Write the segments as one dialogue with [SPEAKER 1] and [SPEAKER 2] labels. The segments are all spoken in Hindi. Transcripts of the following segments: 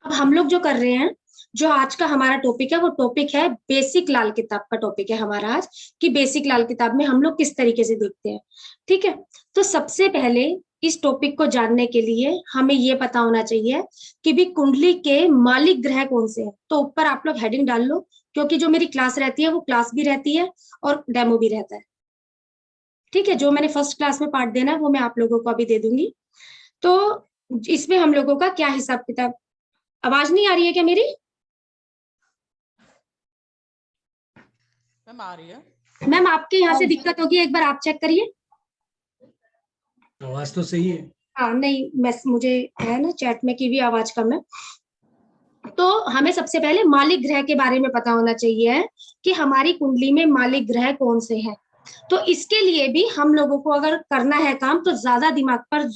[SPEAKER 1] अब हम लोग जो कर रहे हैं, जो आज का हमारा टॉपिक है, वो टॉपिक है बेसिक लाल किताब का टॉपिक है हमारा आज, कि बेसिक लाल किताब में हम लोग किस तरीके से देखते हैं। ठीक है, तो सबसे पहले इस टॉपिक को जानने के लिए हमें ये पता होना चाहिए कि भी कुंडली के मालिक ग्रह कौन से हैं। तो ऊपर आप लोग हेडिंग डाल लो, क्योंकि जो मेरी क्लास रहती है वो क्लास भी रहती है और डेमो भी रहता है। ठीक है, जो मैंने फर्स्ट क्लास में पार्ट देना है वो मैं आप लोगों को अभी दे दूंगी। तो इसमें हम लोगों का क्या हिसाब किताब। आवाज नहीं आ रही है क्या मेरी?
[SPEAKER 2] मैम आ रही है।
[SPEAKER 1] मैम आपके यहाँ से दिक्कत होगी, एक बार आप चेक करिए।
[SPEAKER 3] आवाज तो सही है।
[SPEAKER 1] हाँ नहीं, मुझे है ना चैट में की भी आवाज कम है। तो हमें सबसे पहले मालिक ग्रह के बारे में पता होना चाहिए कि हमारी कुंडली में मालिक ग्रह कौन से हैं। तो इसके लिए भी हम लोगों को अगर करना है काम, तो ज्यादा दिमाग पर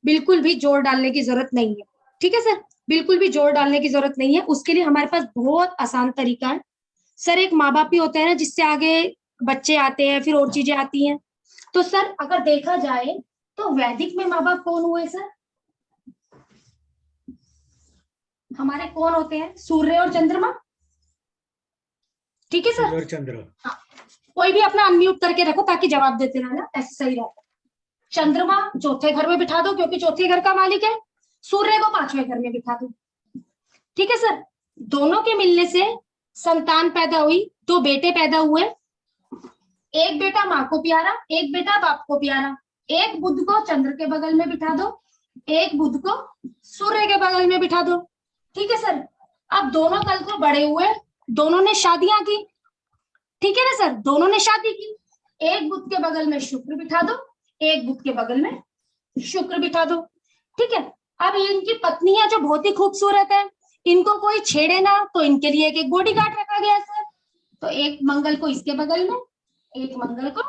[SPEAKER 1] बिल्कुल भी जोर डालने की जरूरत नहीं है। ठीक है सर, बिल्कुल भी जोर डालने की जरूरत नहीं है। उसके लिए हमारे पास बहुत आसान तरीका है सर। एक माँ बाप ही होते हैं ना, जिससे आगे बच्चे आते हैं, फिर और चीजें आती हैं। तो सर अगर देखा जाए तो वैदिक में माँ बाप कौन हुए सर? हमारे कौन होते हैं? सूर्य और चंद्रमा। ठीक है सर।
[SPEAKER 3] सूर्य और चंद्र।
[SPEAKER 1] हाँ, कोई भी अपना अनम्यूट करके रखो ताकि जवाब देते रहना, ऐसे सही रहता है। चंद्रमा चौथे घर में बिठा दो, क्योंकि चौथे घर का मालिक है। सूर्य को पांचवें घर में बिठा दो। ठीक है सर। दोनों के मिलने से संतान पैदा हुई, दो बेटे पैदा हुए। एक बेटा माँ को प्यारा, एक बेटा बाप को प्यारा। एक बुध को चंद्र के बगल में बिठा दो, एक बुध को सूर्य के बगल में बिठा दो। ठीक है सर। अब दोनों कल को बड़े हुए, दोनों ने शादियां की। ठीक है ना सर, दोनों ने शादी की। एक बुध के बगल में शुक्र बिठा दो, एक बुध के बगल में शुक्र बिठा दो। ठीक है। अब इनकी पत्नियां जो बहुत ही खूबसूरत है, इनको कोई छेड़े ना, तो इनके लिए एक बॉडीगार्ड रखा गया सर। तो एक मंगल को इसके बगल में, एक मंगल को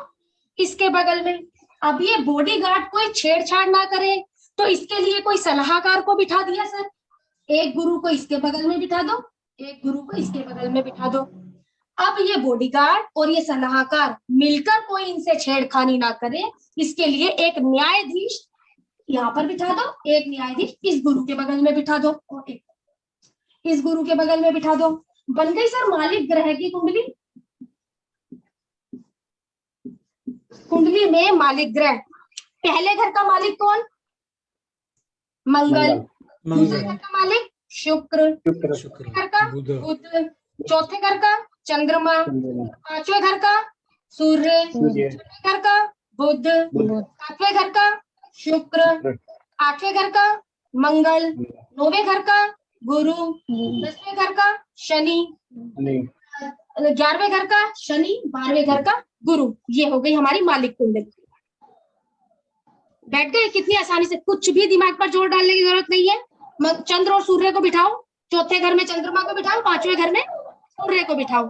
[SPEAKER 1] इसके बगल में। अब ये बॉडीगार्ड कोई छेड़छाड़ ना करे, तो इसके लिए कोई सलाहकार को बिठा दिया सर। एक गुरु को इसके बगल में बिठा दो, एक गुरु को इसके बगल में बिठा दो। अब ये बॉडीगार्ड और ये सलाहकार मिलकर कोई इनसे छेड़खानी ना करे, इसके लिए एक न्यायाधीश यहाँ पर बिठा दो, एक न्यायाधीश इस गुरु के बगल में बिठा दो, और एक इस गुरु के बगल में बिठा दो। बन गई सर मालिक ग्रह की कुंडली। कुंडली में मालिक ग्रह, पहले घर का मालिक कौन? मंगल। दूसरे घर का मालिक शुक्र। घर का बुध। चौथे घर का चंद्रमा। पांचवें घर का सूर्य। छठे घर का बुध। सातवें घर का शुक्र। आठवें घर का मंगल। नौवें घर का गुरु। 10वें घर का शनि। 11वें घर का शनि। 12वें घर का गुरु। ये हो गई हमारी मालिक कुंडली। बैठ गए कितनी आसानी से, कुछ भी दिमाग पर जोर डालने की जरूरत नहीं है। चंद्र और सूर्य को बिठाओ, चौथे घर में चंद्रमा को बिठाओ, पांचवें घर में सूर्य को बिठाओ,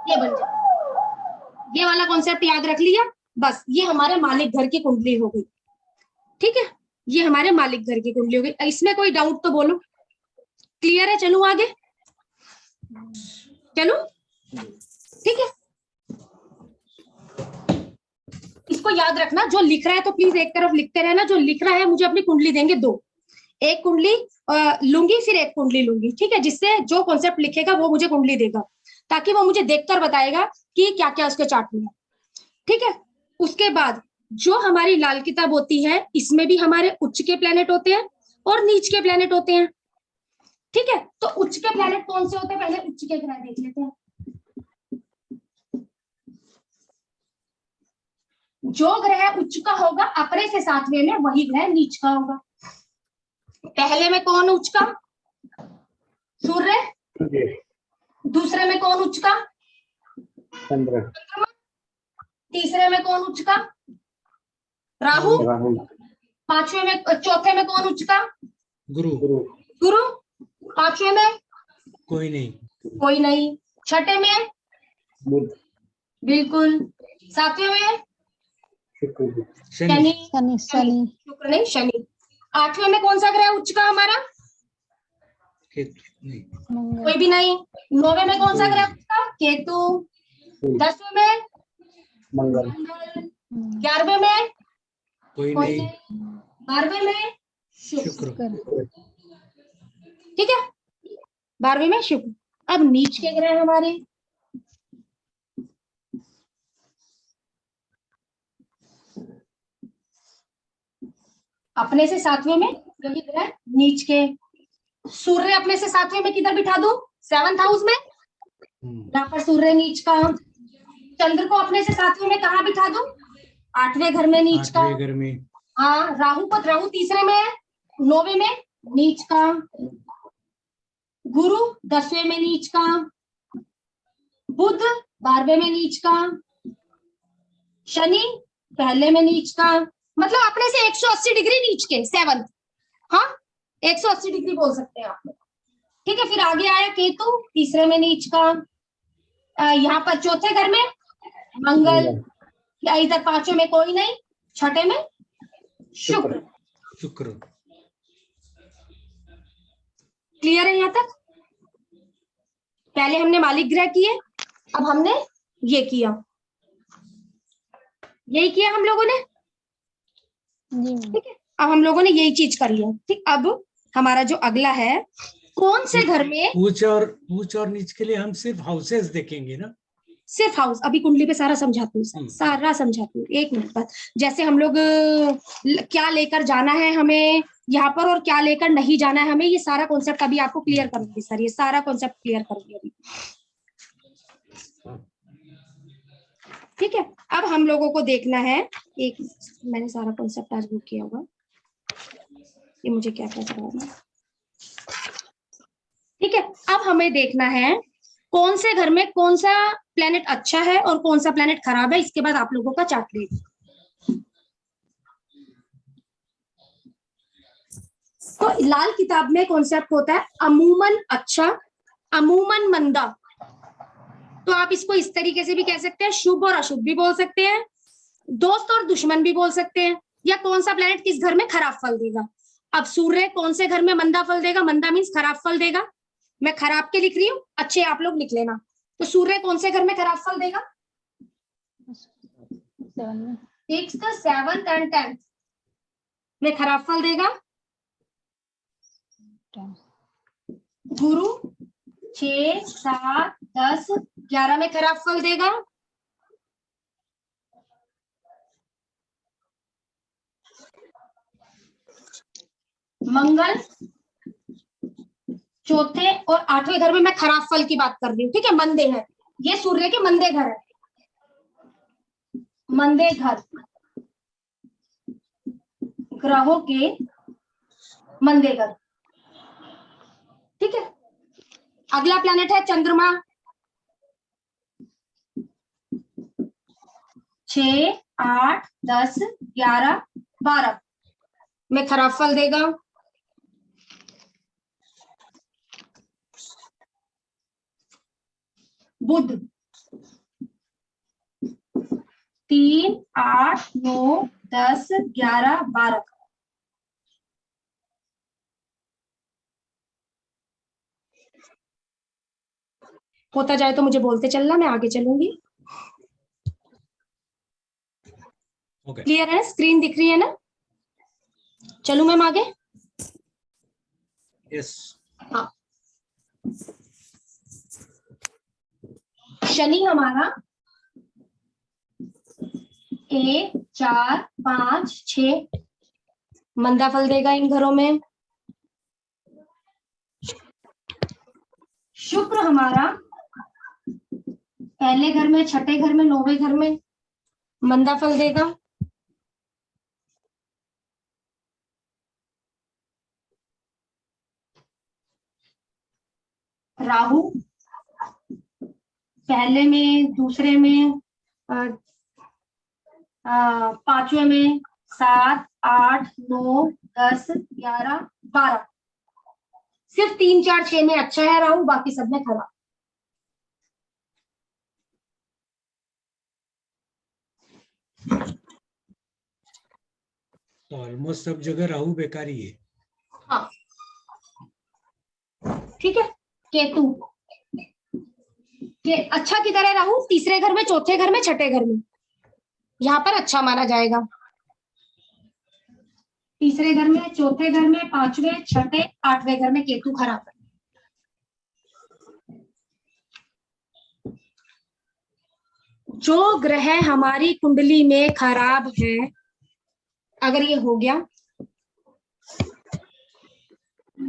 [SPEAKER 1] ये बन जाए। ये वाला कॉन्सेप्ट याद रख लिया, बस ये हमारे मालिक घर की कुंडली हो गई। ठीक है, ये हमारे मालिक घर की कुंडली हो गई। इसमें कोई डाउट तो बोलो। क्लियर है? चलूं आगे? चलूं? ठीक है, इसको याद रखना। जो लिख रहा है तो प्लीज एक तरफ लिखते रहना। जो लिख रहा है मुझे अपनी कुंडली देंगे दो, एक कुंडली लूंगी, फिर एक कुंडली लूंगी। ठीक है, जिससे जो कॉन्सेप्ट लिखेगा वो मुझे कुंडली देगा, ताकि वो मुझे देखकर बताएगा कि क्या क्या उसके चार्ट में है। ठीक है, उसके बाद जो हमारी लाल किताब होती है, इसमें भी हमारे उच्च के प्लेनेट होते हैं और नीच के प्लेनेट होते हैं। ठीक है, तो उच्च के प्लेनेट कौन से होते हैं, पहले उच्च के ग्रह देख लेते हैं। जो ग्रह उच्च का होगा अपने से सातवें में, वही ग्रह नीच का होगा। पहले में कौन उच्च का? सूर्य। दूसरे में कौन उच्च का?
[SPEAKER 4] चंद्र।
[SPEAKER 1] तीसरे में कौन उच्च का? राहु। पांचवे में, चौथे में कौन उच्च का?
[SPEAKER 3] गुरु।
[SPEAKER 1] गुरु। पांचवे में
[SPEAKER 3] कोई नहीं।
[SPEAKER 1] कोई नहीं। छठे में
[SPEAKER 4] बुध।
[SPEAKER 1] बिल्कुल। सातवें में शनि। शुक्र नहीं, शनि। आठवें में कौन सा ग्रह उच्च का हमारा?
[SPEAKER 3] केतु नहीं।
[SPEAKER 1] कोई भी नहीं। नौवे में कौन सा ग्रह उच्च का? केतु। 10वें में
[SPEAKER 4] मंगल।
[SPEAKER 1] 11वें में
[SPEAKER 3] कोई नहीं।
[SPEAKER 1] 12वें में शुक्र। ठीक है, 12वें में शुक्र। अब नीच के ग्रह हमारे, अपने से 7वें में यही ग्रह नीच के। सूर्य अपने से 7वें में किधर बिठा दूं? 7th हाउस में, यहाँ पर सूर्य नीच का। चंद्र को अपने से 7वें में कहाँ बिठा दूं? 8वें घर में नीच का।
[SPEAKER 3] 8वें घर में।
[SPEAKER 1] हाँ, राहु तीसरे में है, 9वें में नीच का। गुरु 10वें में नीच का। बुध 12वें में नीच का। शनि पहले में नीच का। मतलब अपने से 180 डिग्री नीच के 7th। हाँ, 180 डिग्री बोल सकते हैं आप लोग। ठीक है, फिर आगे आया केतु तीसरे में नीच का। यहाँ पर चौथे घर में मंगल, या इधर 5वें में कोई नहीं, 6ठे में शुक्र।
[SPEAKER 3] शुक्र।
[SPEAKER 1] क्लियर है यहाँ तक? पहले हमने मालिक ग्रह किए, अब हमने ये किया, यही किया हम लोगों ने। ठीक है, अब हम लोगों ने यही चीज करी है। ठीक, अब हमारा जो अगला है, कौन से घर में
[SPEAKER 3] ऊंच और नीच के लिए हम सिर्फ हाउसेस देखेंगे ना?
[SPEAKER 1] सिर्फ हाउस। अभी कुंडली पे सारा समझाती हूँ, सारा समझाती हूँ, 1 मिनट बाद। जैसे हम लोग क्या लेकर जाना है हमें यहाँ पर और क्या लेकर नहीं जाना है हमें, ये सारा कॉन्सेप्ट अभी आपको क्लियर करूंगी सर, ये सारा कॉन्सेप्ट क्लियर करूंगी अभी। ठीक है, अब हम लोगों को देखना है, एक मैंने सारा कॉन्सेप्ट आज बुक किया होगा, ये मुझे क्या क्या करवाना है। ठीक है, अब हमें देखना है कौन से घर में कौन सा प्लेनेट अच्छा है और कौन सा प्लेनेट खराब है। इसके बाद आप लोगों का चार्ट रीड। तो लाल किताब में कॉन्सेप्ट होता है अमूमन अच्छा, अमूमन मंदा। तो आप इसको इस तरीके से भी कह सकते हैं, शुभ और अशुभ भी बोल सकते हैं, दोस्त और दुश्मन भी बोल सकते हैं, या कौन सा प्लेनेट किस घर में खराब फल देगा। अब सूर्य कौन से घर में मंदा फल देगा, मंदा मीन्स खराब फल देगा। मैं खराब के लिख रही हूँ, अच्छे आप लोग लिख लेना। तो सूर्य कौन से घर में खराब फल देगा? 6th, 7th एंड 10th में खराब फल देगा। गुरु 6, 7, 10, 11 में खराब फल देगा। मंगल 4थे और 8वें घर में मैं खराब फल की बात कर रही हूँ। ठीक है, मंदे हैं, ये सूर्य के मंदे घर है, मंदे घर, ग्रहों के मंदे घर। ठीक है, अगला प्लैनेट है चंद्रमा। 6, 8, 10, 11, 12 में खराब फल देगा। बुध 3, 8, 9, 10, 11, 12 होता जाए तो मुझे बोलते चलना, मैं आगे चलूंगी। क्लियर है? स्क्रीन दिख रही है ना? चलूं मैम आगे?
[SPEAKER 3] यस।
[SPEAKER 1] हाँ, शनि हमारा 1, 4, 5, 6 मंदा फल देगा इन घरों में। शुक्र हमारा पहले घर में, 6ठे घर में, 9वें घर में मंदा फल देगा। राहु पहले में, दूसरे में, 5वें में, 7, 8, 9, 10, 11, 12 सिर्फ 3, 4, 6 में अच्छा है राहु, बाकी सब में खराब।
[SPEAKER 3] तो ऑलमोस्ट सब जगह राहु बेकारी है।
[SPEAKER 1] हाँ, ठीक है। केतु के अच्छा किधर है राहु? तीसरे घर में, चौथे घर में, 6ठे घर में, यहाँ पर अच्छा माना जाएगा। तीसरे घर में, चौथे घर में, 5वें, 6ठे, 8वें घर में केतु खराब है। जो ग्रह हमारी कुंडली में खराब है, अगर ये हो गया,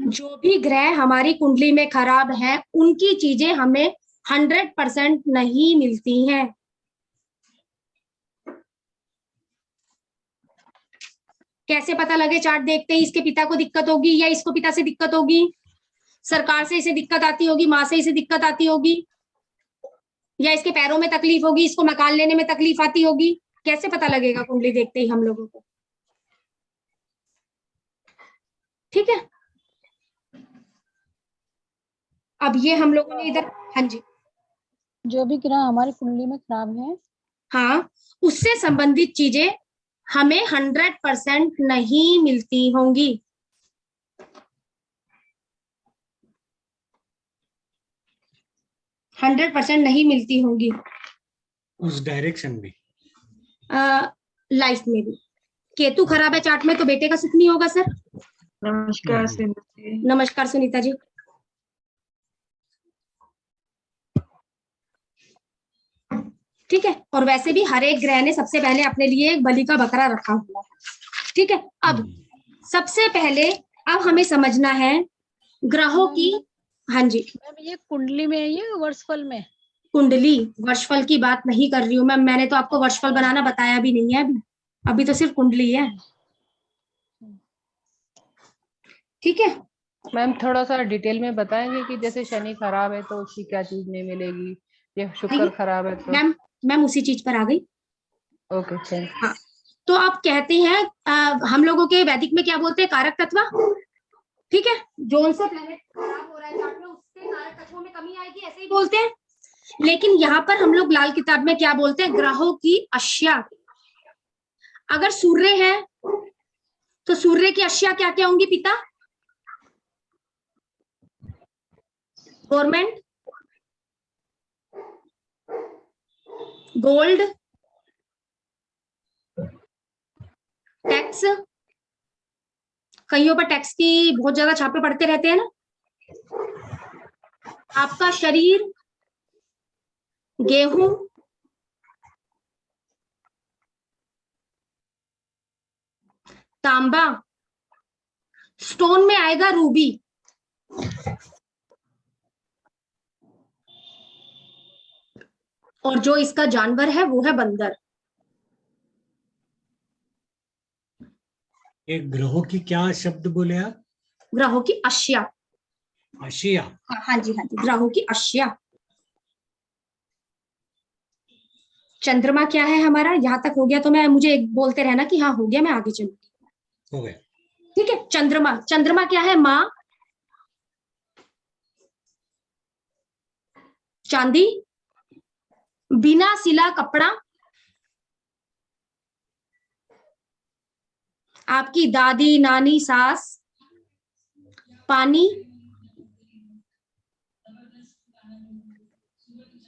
[SPEAKER 1] जो भी ग्रह हमारी कुंडली में खराब है उनकी चीजें हमें 100% नहीं मिलती हैं। कैसे पता लगे? चार्ट देखते ही इसके पिता को दिक्कत होगी या इसको पिता से दिक्कत होगी, सरकार से इसे दिक्कत आती होगी, माँ से इसे दिक्कत आती होगी, या इसके पैरों में तकलीफ होगी, इसको मकान लेने में तकलीफ आती होगी। कैसे पता लगेगा कुंडली देखते ही हम लोगों को? ठीक है, अब ये हम लोगों ने इधर, हाँ जी,
[SPEAKER 2] जो भी ग्रह हमारी कुंडली में खराब है,
[SPEAKER 1] हाँ, उससे संबंधित चीजें हमें 100% नहीं मिलती होंगी। हंड्रेड % नहीं मिलती होंगी
[SPEAKER 3] उस डायरेक्शन में।
[SPEAKER 1] लाइफ में भी। केतु खराब है चार्ट में तो बेटे का सुख नहीं होगा सर।
[SPEAKER 5] नमस्कार सुनीता जी।
[SPEAKER 1] नमस्कार सुनीता जी। ठीक है, और वैसे भी हर एक ग्रह ने सबसे पहले अपने लिए एक बलि का बकरा रखा हुआ है। ठीक है, अब सबसे पहले अब हमें समझना है ग्रहों की, हाँ जी
[SPEAKER 2] मैम ये कुंडली में है ये वर्षफल में?
[SPEAKER 1] कुंडली, वर्षफल की बात नहीं कर रही हूँ मैम, मैंने तो आपको वर्षफल बनाना बताया भी नहीं है अभी, अभी तो सिर्फ कुंडली है। ठीक है,
[SPEAKER 5] मैम थोड़ा सा डिटेल में बताएंगे कि जैसे शनि खराब है तो उसकी क्या चीज नहीं मिलेगी, या शुक्र खराब है तो?
[SPEAKER 1] मैम मैम उसी चीज पर आ गई।
[SPEAKER 5] Okay thank.
[SPEAKER 1] हाँ, तो आप कहते हैं हम लोगों के वैदिक में क्या बोलते हैं, कारक तत्व। ठीक है, जोन से प्लेनेट खराब हो रहा है चार्ट में उसके कारक तत्वों में कमी आएगी, ऐसे ही बोलते हैं। लेकिन यहाँ पर हम लोग लाल किताब में क्या बोलते हैं, ग्रहों की अश्या। अगर सूर्य है तो सूर्य की अश्या क्या क्या होंगी पिता? Government, gold, tax. कईयों पर टैक्स की बहुत ज्यादा छापे पड़ते रहते हैं ना। आपका शरीर, गेहूं, तांबा, स्टोन में आएगा रूबी। और जो इसका जानवर है वो है बंदर।
[SPEAKER 3] ये ग्रहों की क्या शब्द बोले आप?
[SPEAKER 1] ग्रहों की अश्या।
[SPEAKER 3] अशिया।
[SPEAKER 1] हाँ जी हाँ जी, ग्रहों की अश्या। चंद्रमा क्या है हमारा, यहां तक हो गया तो मैं मुझे बोलते रहना कि हाँ हो गया, मैं आगे चलूंगी।
[SPEAKER 3] हो गया।
[SPEAKER 1] ठीक है, चंद्रमा, चंद्रमा क्या है, माँ, चांदी, बिना सिला कपड़ा, आपकी दादी नानी सास, पानी,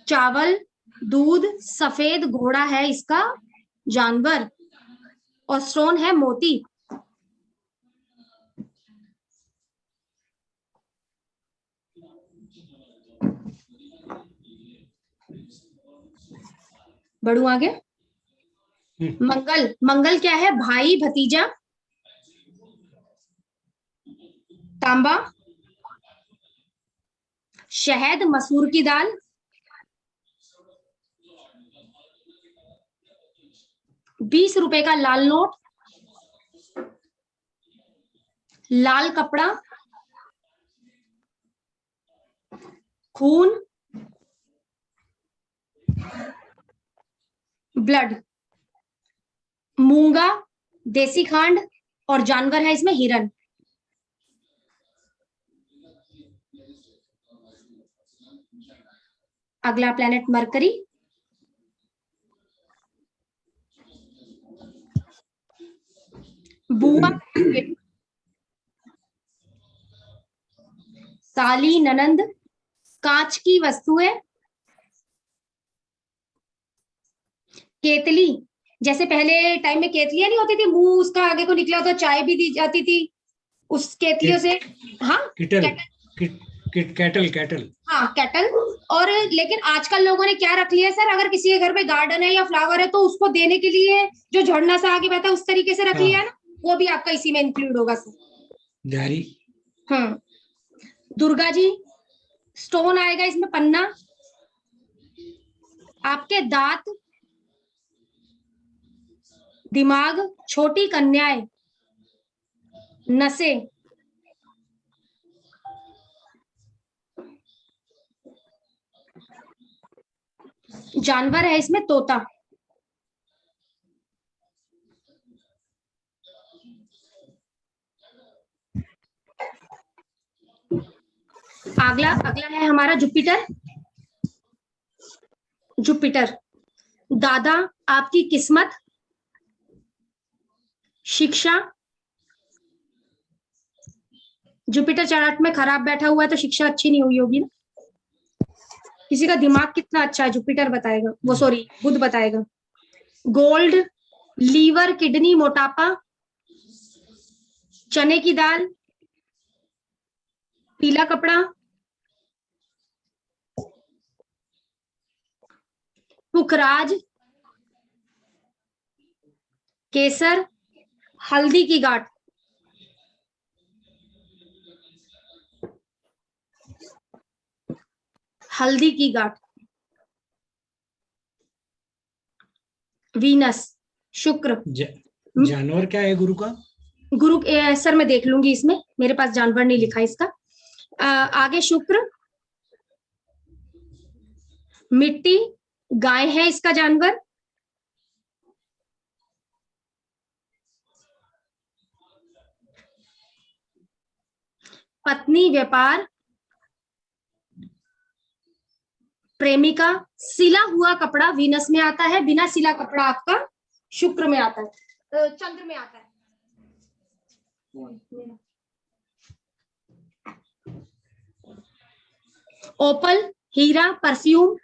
[SPEAKER 1] चावल, दूध, सफेद घोड़ा है इसका जानवर, और स्टोन है मोती। बढ़ू आगे। मंगल, मंगल क्या है, भाई भतीजा, तांबा, शहद, मसूर की दाल, ₹20 का लाल नोट, लाल कपड़ा, खून, ब्लड, मूंगा, देसी खांड, और जानवर है इसमें हिरन। अगला प्लेनेट मरकरी, बुआ, साली, ननंद, कांच की वस्तुएं, केतली, जैसे पहले टाइम में केतलियां नहीं होती थी, मुंह उसका आगे को निकला तो चाय भी दी जाती थी उस केतलियों से। हाँ,
[SPEAKER 3] किटल। Cattle cattle.
[SPEAKER 1] हाँ कैटल। और लेकिन आजकल लोगों ने क्या रख लिया है सर, अगर किसी के घर में गार्डन है या फ्लावर है तो उसको देने के लिए जो झरना सा आगे बहता है उस तरीके से रख
[SPEAKER 3] हाँ।
[SPEAKER 1] लिया है ना, वो भी आपका इसी में इंक्लूड होगा सर।
[SPEAKER 3] जारी।
[SPEAKER 1] हाँ। दुर्गा जी स्टोन आएगा इसमें, पन्ना, आपके दांत, दिमाग, छोटी कन्याएं, नसें, जानवर है इसमें तोता, अगला अगला है हमारा जुपिटर। जुपिटर दादा, आपकी किस्मत, शिक्षा। जुपिटर चार्ट में खराब बैठा हुआ है तो शिक्षा अच्छी नहीं हुई होगी ना। किसी का दिमाग कितना अच्छा है जुपिटर बताएगा, वो सॉरी बुध बताएगा। गोल्ड, लीवर, किडनी, मोटापा, चने की दाल, पीला कपड़ा, पुखराज, केसर, हल्दी की गांठ, हल्दी की गांठ, वीनस, शुक्र।
[SPEAKER 3] जानवर क्या है गुरु का?
[SPEAKER 1] गुरु सर मैं देख लूंगी, इसमें मेरे पास जानवर नहीं लिखा इसका। आगे शुक्र, मिट्टी, गाय है इसका जानवर, पत्नी, व्यापार, प्रेमिका, सिला हुआ कपड़ा वीनस में आता है, बिना सिला कपड़ा आपका शुक्र में आता है, चंद्र में आता है। ओपल, हीरा, परफ्यूम,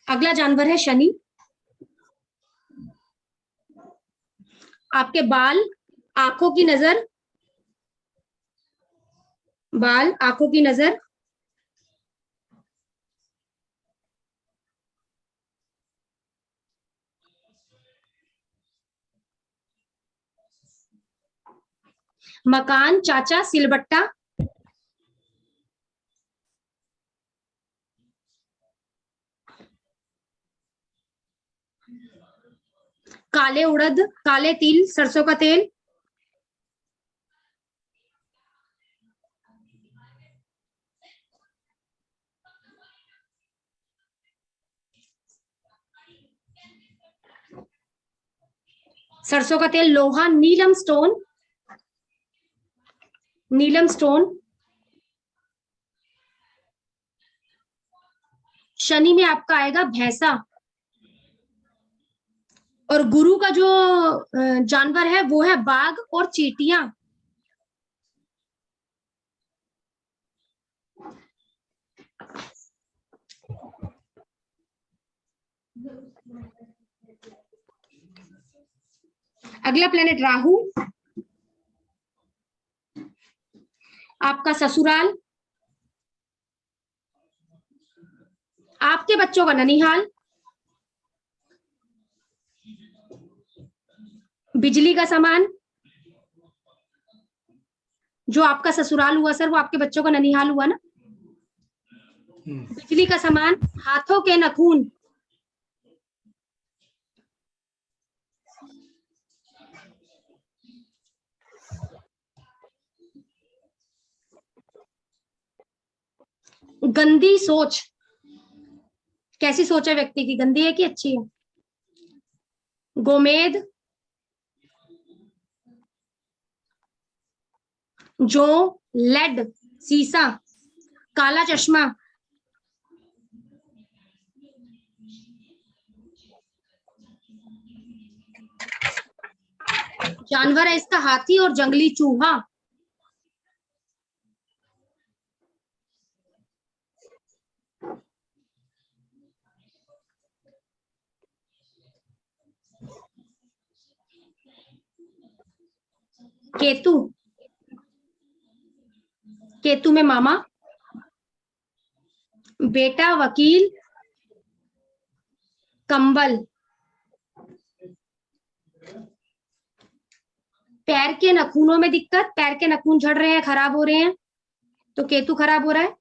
[SPEAKER 1] अगला जानवर है शनि। आपके बाल, आंखों की नजर, बाल, आंखों की नजर, मकान, चाचा, सिलबट्टा, काले उड़द, काले तिल, सरसों का तेल, सरसों का तेल, लोहा, नीलम स्टोन, नीलम स्टोन। शनि में आपका आएगा भैंसा। और गुरु का जो जानवर है वो है बाघ और चींटियां। अगला प्लेनेट राहु, आपका ससुराल, आपके बच्चों का ननिहाल, बिजली का सामान, जो आपका ससुराल हुआ सर वो आपके बच्चों का ननिहाल हुआ ना। बिजली का सामान, हाथों के नाखून, गंदी सोच, कैसी सोच है व्यक्ति की, गंदी है कि अच्छी है। गोमेद, जो, लेड, सीसा, काला चश्मा, जानवर है इसका हाथी और जंगली चूहा। केतु, केतु में मामा, बेटा वकील, कंबल, पैर के नाखूनों में दिक्कत, पैर के नाखून झड़ रहे हैं, खराब हो रहे हैं, तो केतु खराब हो रहा है।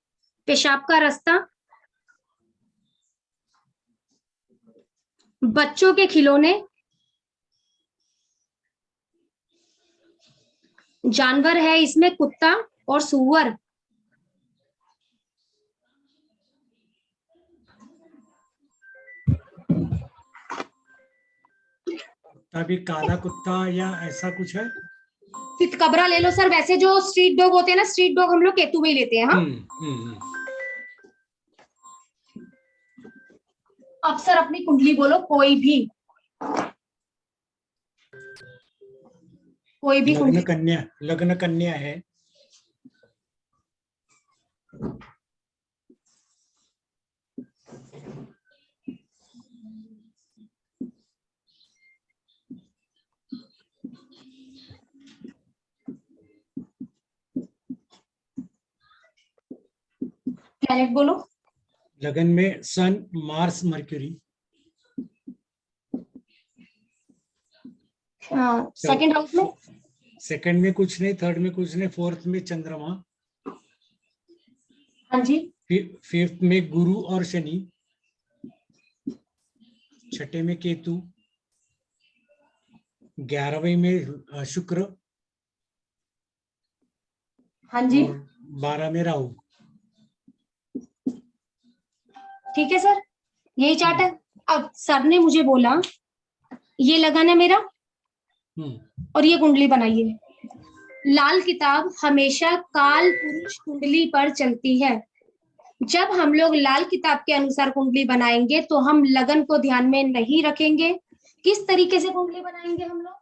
[SPEAKER 1] पेशाब का रास्ता, बच्चों के खिलौने, जानवर है इसमें कुत्ता और सूअर,
[SPEAKER 3] अभी काला कुत्ता या ऐसा कुछ है।
[SPEAKER 1] चितकबरा ले लो सर, वैसे जो स्ट्रीट डॉग होते हैं ना, स्ट्रीट डॉग हम लोग केतु में ही लेते हैं। हाँ, अब सर अपनी कुंडली बोलो, कोई भी
[SPEAKER 3] लग्न
[SPEAKER 1] कुंडली।
[SPEAKER 3] कन्या, लग्न कन्या है।
[SPEAKER 1] प्लैनेट बोलो।
[SPEAKER 3] लगन में सन, मार्स, मर्क्यूरी।
[SPEAKER 1] सेकंड हाउस में,
[SPEAKER 3] सेकंड में कुछ नहीं, थर्ड में कुछ नहीं, फोर्थ में चंद्रमा,
[SPEAKER 1] हाँ जी,
[SPEAKER 3] फिफ्थ में गुरु और शनि, छठे में केतु, 11वें में शुक्र,
[SPEAKER 1] हाँ जी,
[SPEAKER 3] और 12 में राहु।
[SPEAKER 1] ठीक है सर, यही चार्ट है। अब सर ने मुझे बोला ये लगन है मेरा और ये कुंडली बनाइए। लाल किताब हमेशा काल पुरुष कुंडली पर चलती है। जब हम लोग लाल किताब के अनुसार कुंडली बनाएंगे तो हम लगन को ध्यान में नहीं रखेंगे। किस तरीके से कुंडली बनाएंगे हम लोग?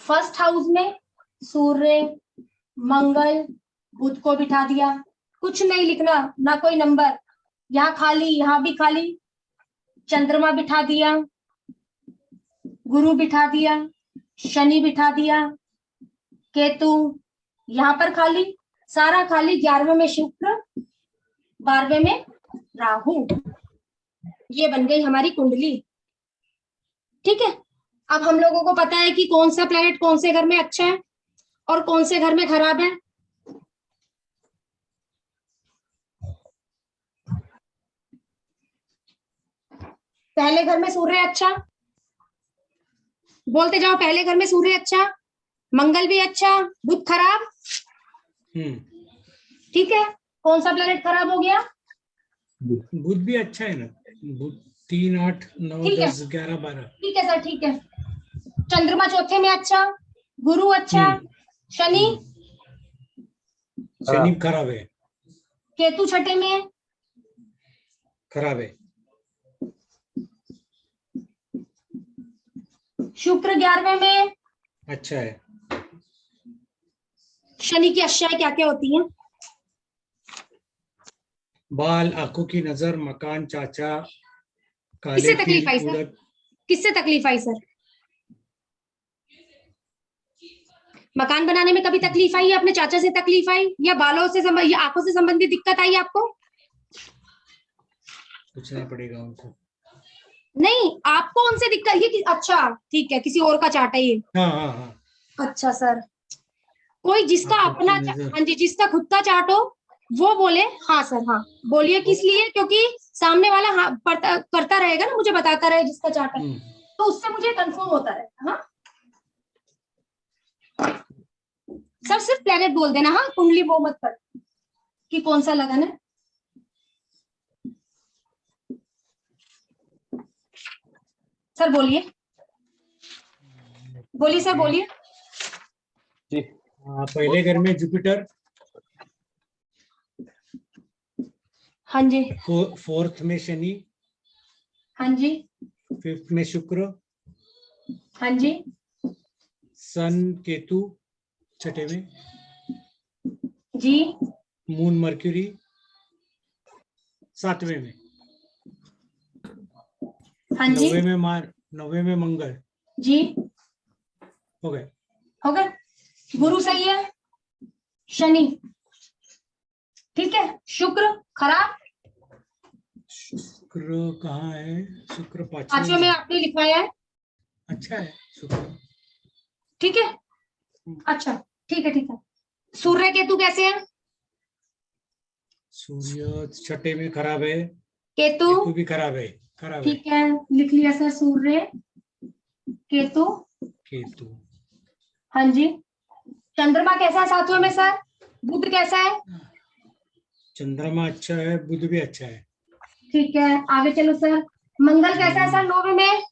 [SPEAKER 1] फर्स्ट हाउस में सूर्य, मंगल, बुध को बिठा दिया। कुछ नहीं लिखना, ना कोई नंबर, यहाँ खाली, यहाँ भी खाली। चंद्रमा बिठा दिया, गुरु बिठा दिया, शनि बिठा दिया, केतु यहाँ पर खाली, सारा खाली। 11वें में शुक्र, 12वें में राहु। ये बन गई हमारी कुंडली। ठीक है, अब हम लोगों को पता है कि कौन सा प्लैनेट कौन से घर में अच्छा है और कौन से घर में खराब है। पहले घर में सूर्य अच्छा, बोलते जाओ। पहले घर में सूर्य अच्छा, मंगल भी अच्छा, बुध खराब। ठीक है, कौन सा प्लैनेट खराब हो गया?
[SPEAKER 3] बुध भी अच्छा है ना, बुध 3, 8, 9,
[SPEAKER 1] ठीक है।
[SPEAKER 3] 10, 11, 12।
[SPEAKER 1] ठीक है सर, ठीक है। चंद्रमा चौथे में अच्छा, गुरु अच्छा, शनि
[SPEAKER 3] शनि खराब है,
[SPEAKER 1] केतु छठे में,
[SPEAKER 3] खराब है।
[SPEAKER 1] शुक्र 11वें में,
[SPEAKER 3] अच्छा है।
[SPEAKER 1] शनि की अक्षाएं क्या क्या होती हैं?
[SPEAKER 3] बाल, आंखों की नजर, मकान, चाचा, काले
[SPEAKER 1] किससे तकलीफ
[SPEAKER 3] तिल,
[SPEAKER 1] आई सर?
[SPEAKER 3] उड़द।
[SPEAKER 1] किससे तकलीफ आई सर? मकान बनाने में कभी तकलीफ आई? अपने चाचा से तकलीफ आई या बालों से या आंखों से संबंधित दिक्कत आई आपको?
[SPEAKER 3] पूछना पड़ेगा उनको।
[SPEAKER 1] नहीं, आपको उनसे दिक्कत ये अच्छा ठीक है, किसी और का चार्ट है ये।
[SPEAKER 3] हाँ हाँ हाँ।
[SPEAKER 1] अच्छा सर, कोई जिसका
[SPEAKER 3] आंखों
[SPEAKER 1] अपना
[SPEAKER 3] की नजर।
[SPEAKER 1] हाँ जी, जिसका खुद का चार्ट हो वो बोले। हाँ सर, हाँ बोलिए। किस लिए? क्योंकि सामने वाला हाँ करता रहेगा ना, मुझे बताता रहे जिसका चार्ट है, तो उससे मुझे कंफर्म होता रहेगा। हाँ सर, सिर्फ प्लेनेट बोल देना, हाँ कुंडली वो मत कर कि कौन सा लगन है। सर बोलिए, बोलिए सर, बोलिए।
[SPEAKER 4] जी।
[SPEAKER 3] पहले घर में जुपिटर,
[SPEAKER 1] हाँ जी,
[SPEAKER 3] फोर्थ में शनि,
[SPEAKER 1] हाँ जी,
[SPEAKER 3] फिफ्थ में शुक्र,
[SPEAKER 1] हाँ जी,
[SPEAKER 3] सन, केतु छठे में,
[SPEAKER 1] जी,
[SPEAKER 3] मून, मर्क्यूरी 7वें में।
[SPEAKER 1] हाँ जी
[SPEAKER 3] 9वें में मंगल
[SPEAKER 1] जी,
[SPEAKER 3] हो गए।
[SPEAKER 1] हो गए। गुरु सही है, शनि ठीक है, शुक्र खराब,
[SPEAKER 3] शुक्र कहाँ है? शुक्र
[SPEAKER 1] पांचवे
[SPEAKER 3] पांचवें
[SPEAKER 1] में
[SPEAKER 3] में।
[SPEAKER 1] आपने लिखवाया है,
[SPEAKER 3] अच्छा है शुक्र।
[SPEAKER 1] ठीक है, अच्छा ठीक है ठीक है। सूर्य केतु कैसे हैं?
[SPEAKER 3] सूर्य छठे में खराब है,
[SPEAKER 1] केतु
[SPEAKER 3] केतु भी खराब है, खराब है।
[SPEAKER 1] ठीक है, लिख लिया सर, सूर्य केतु।
[SPEAKER 3] केतु
[SPEAKER 1] हाँ जी, चंद्रमा कैसा है 7वें में सर? बुध कैसा है?
[SPEAKER 3] चंद्रमा अच्छा है, बुध भी अच्छा है,
[SPEAKER 1] ठीक है, आगे चलो सर। मंगल कैसा है सर 9वें में?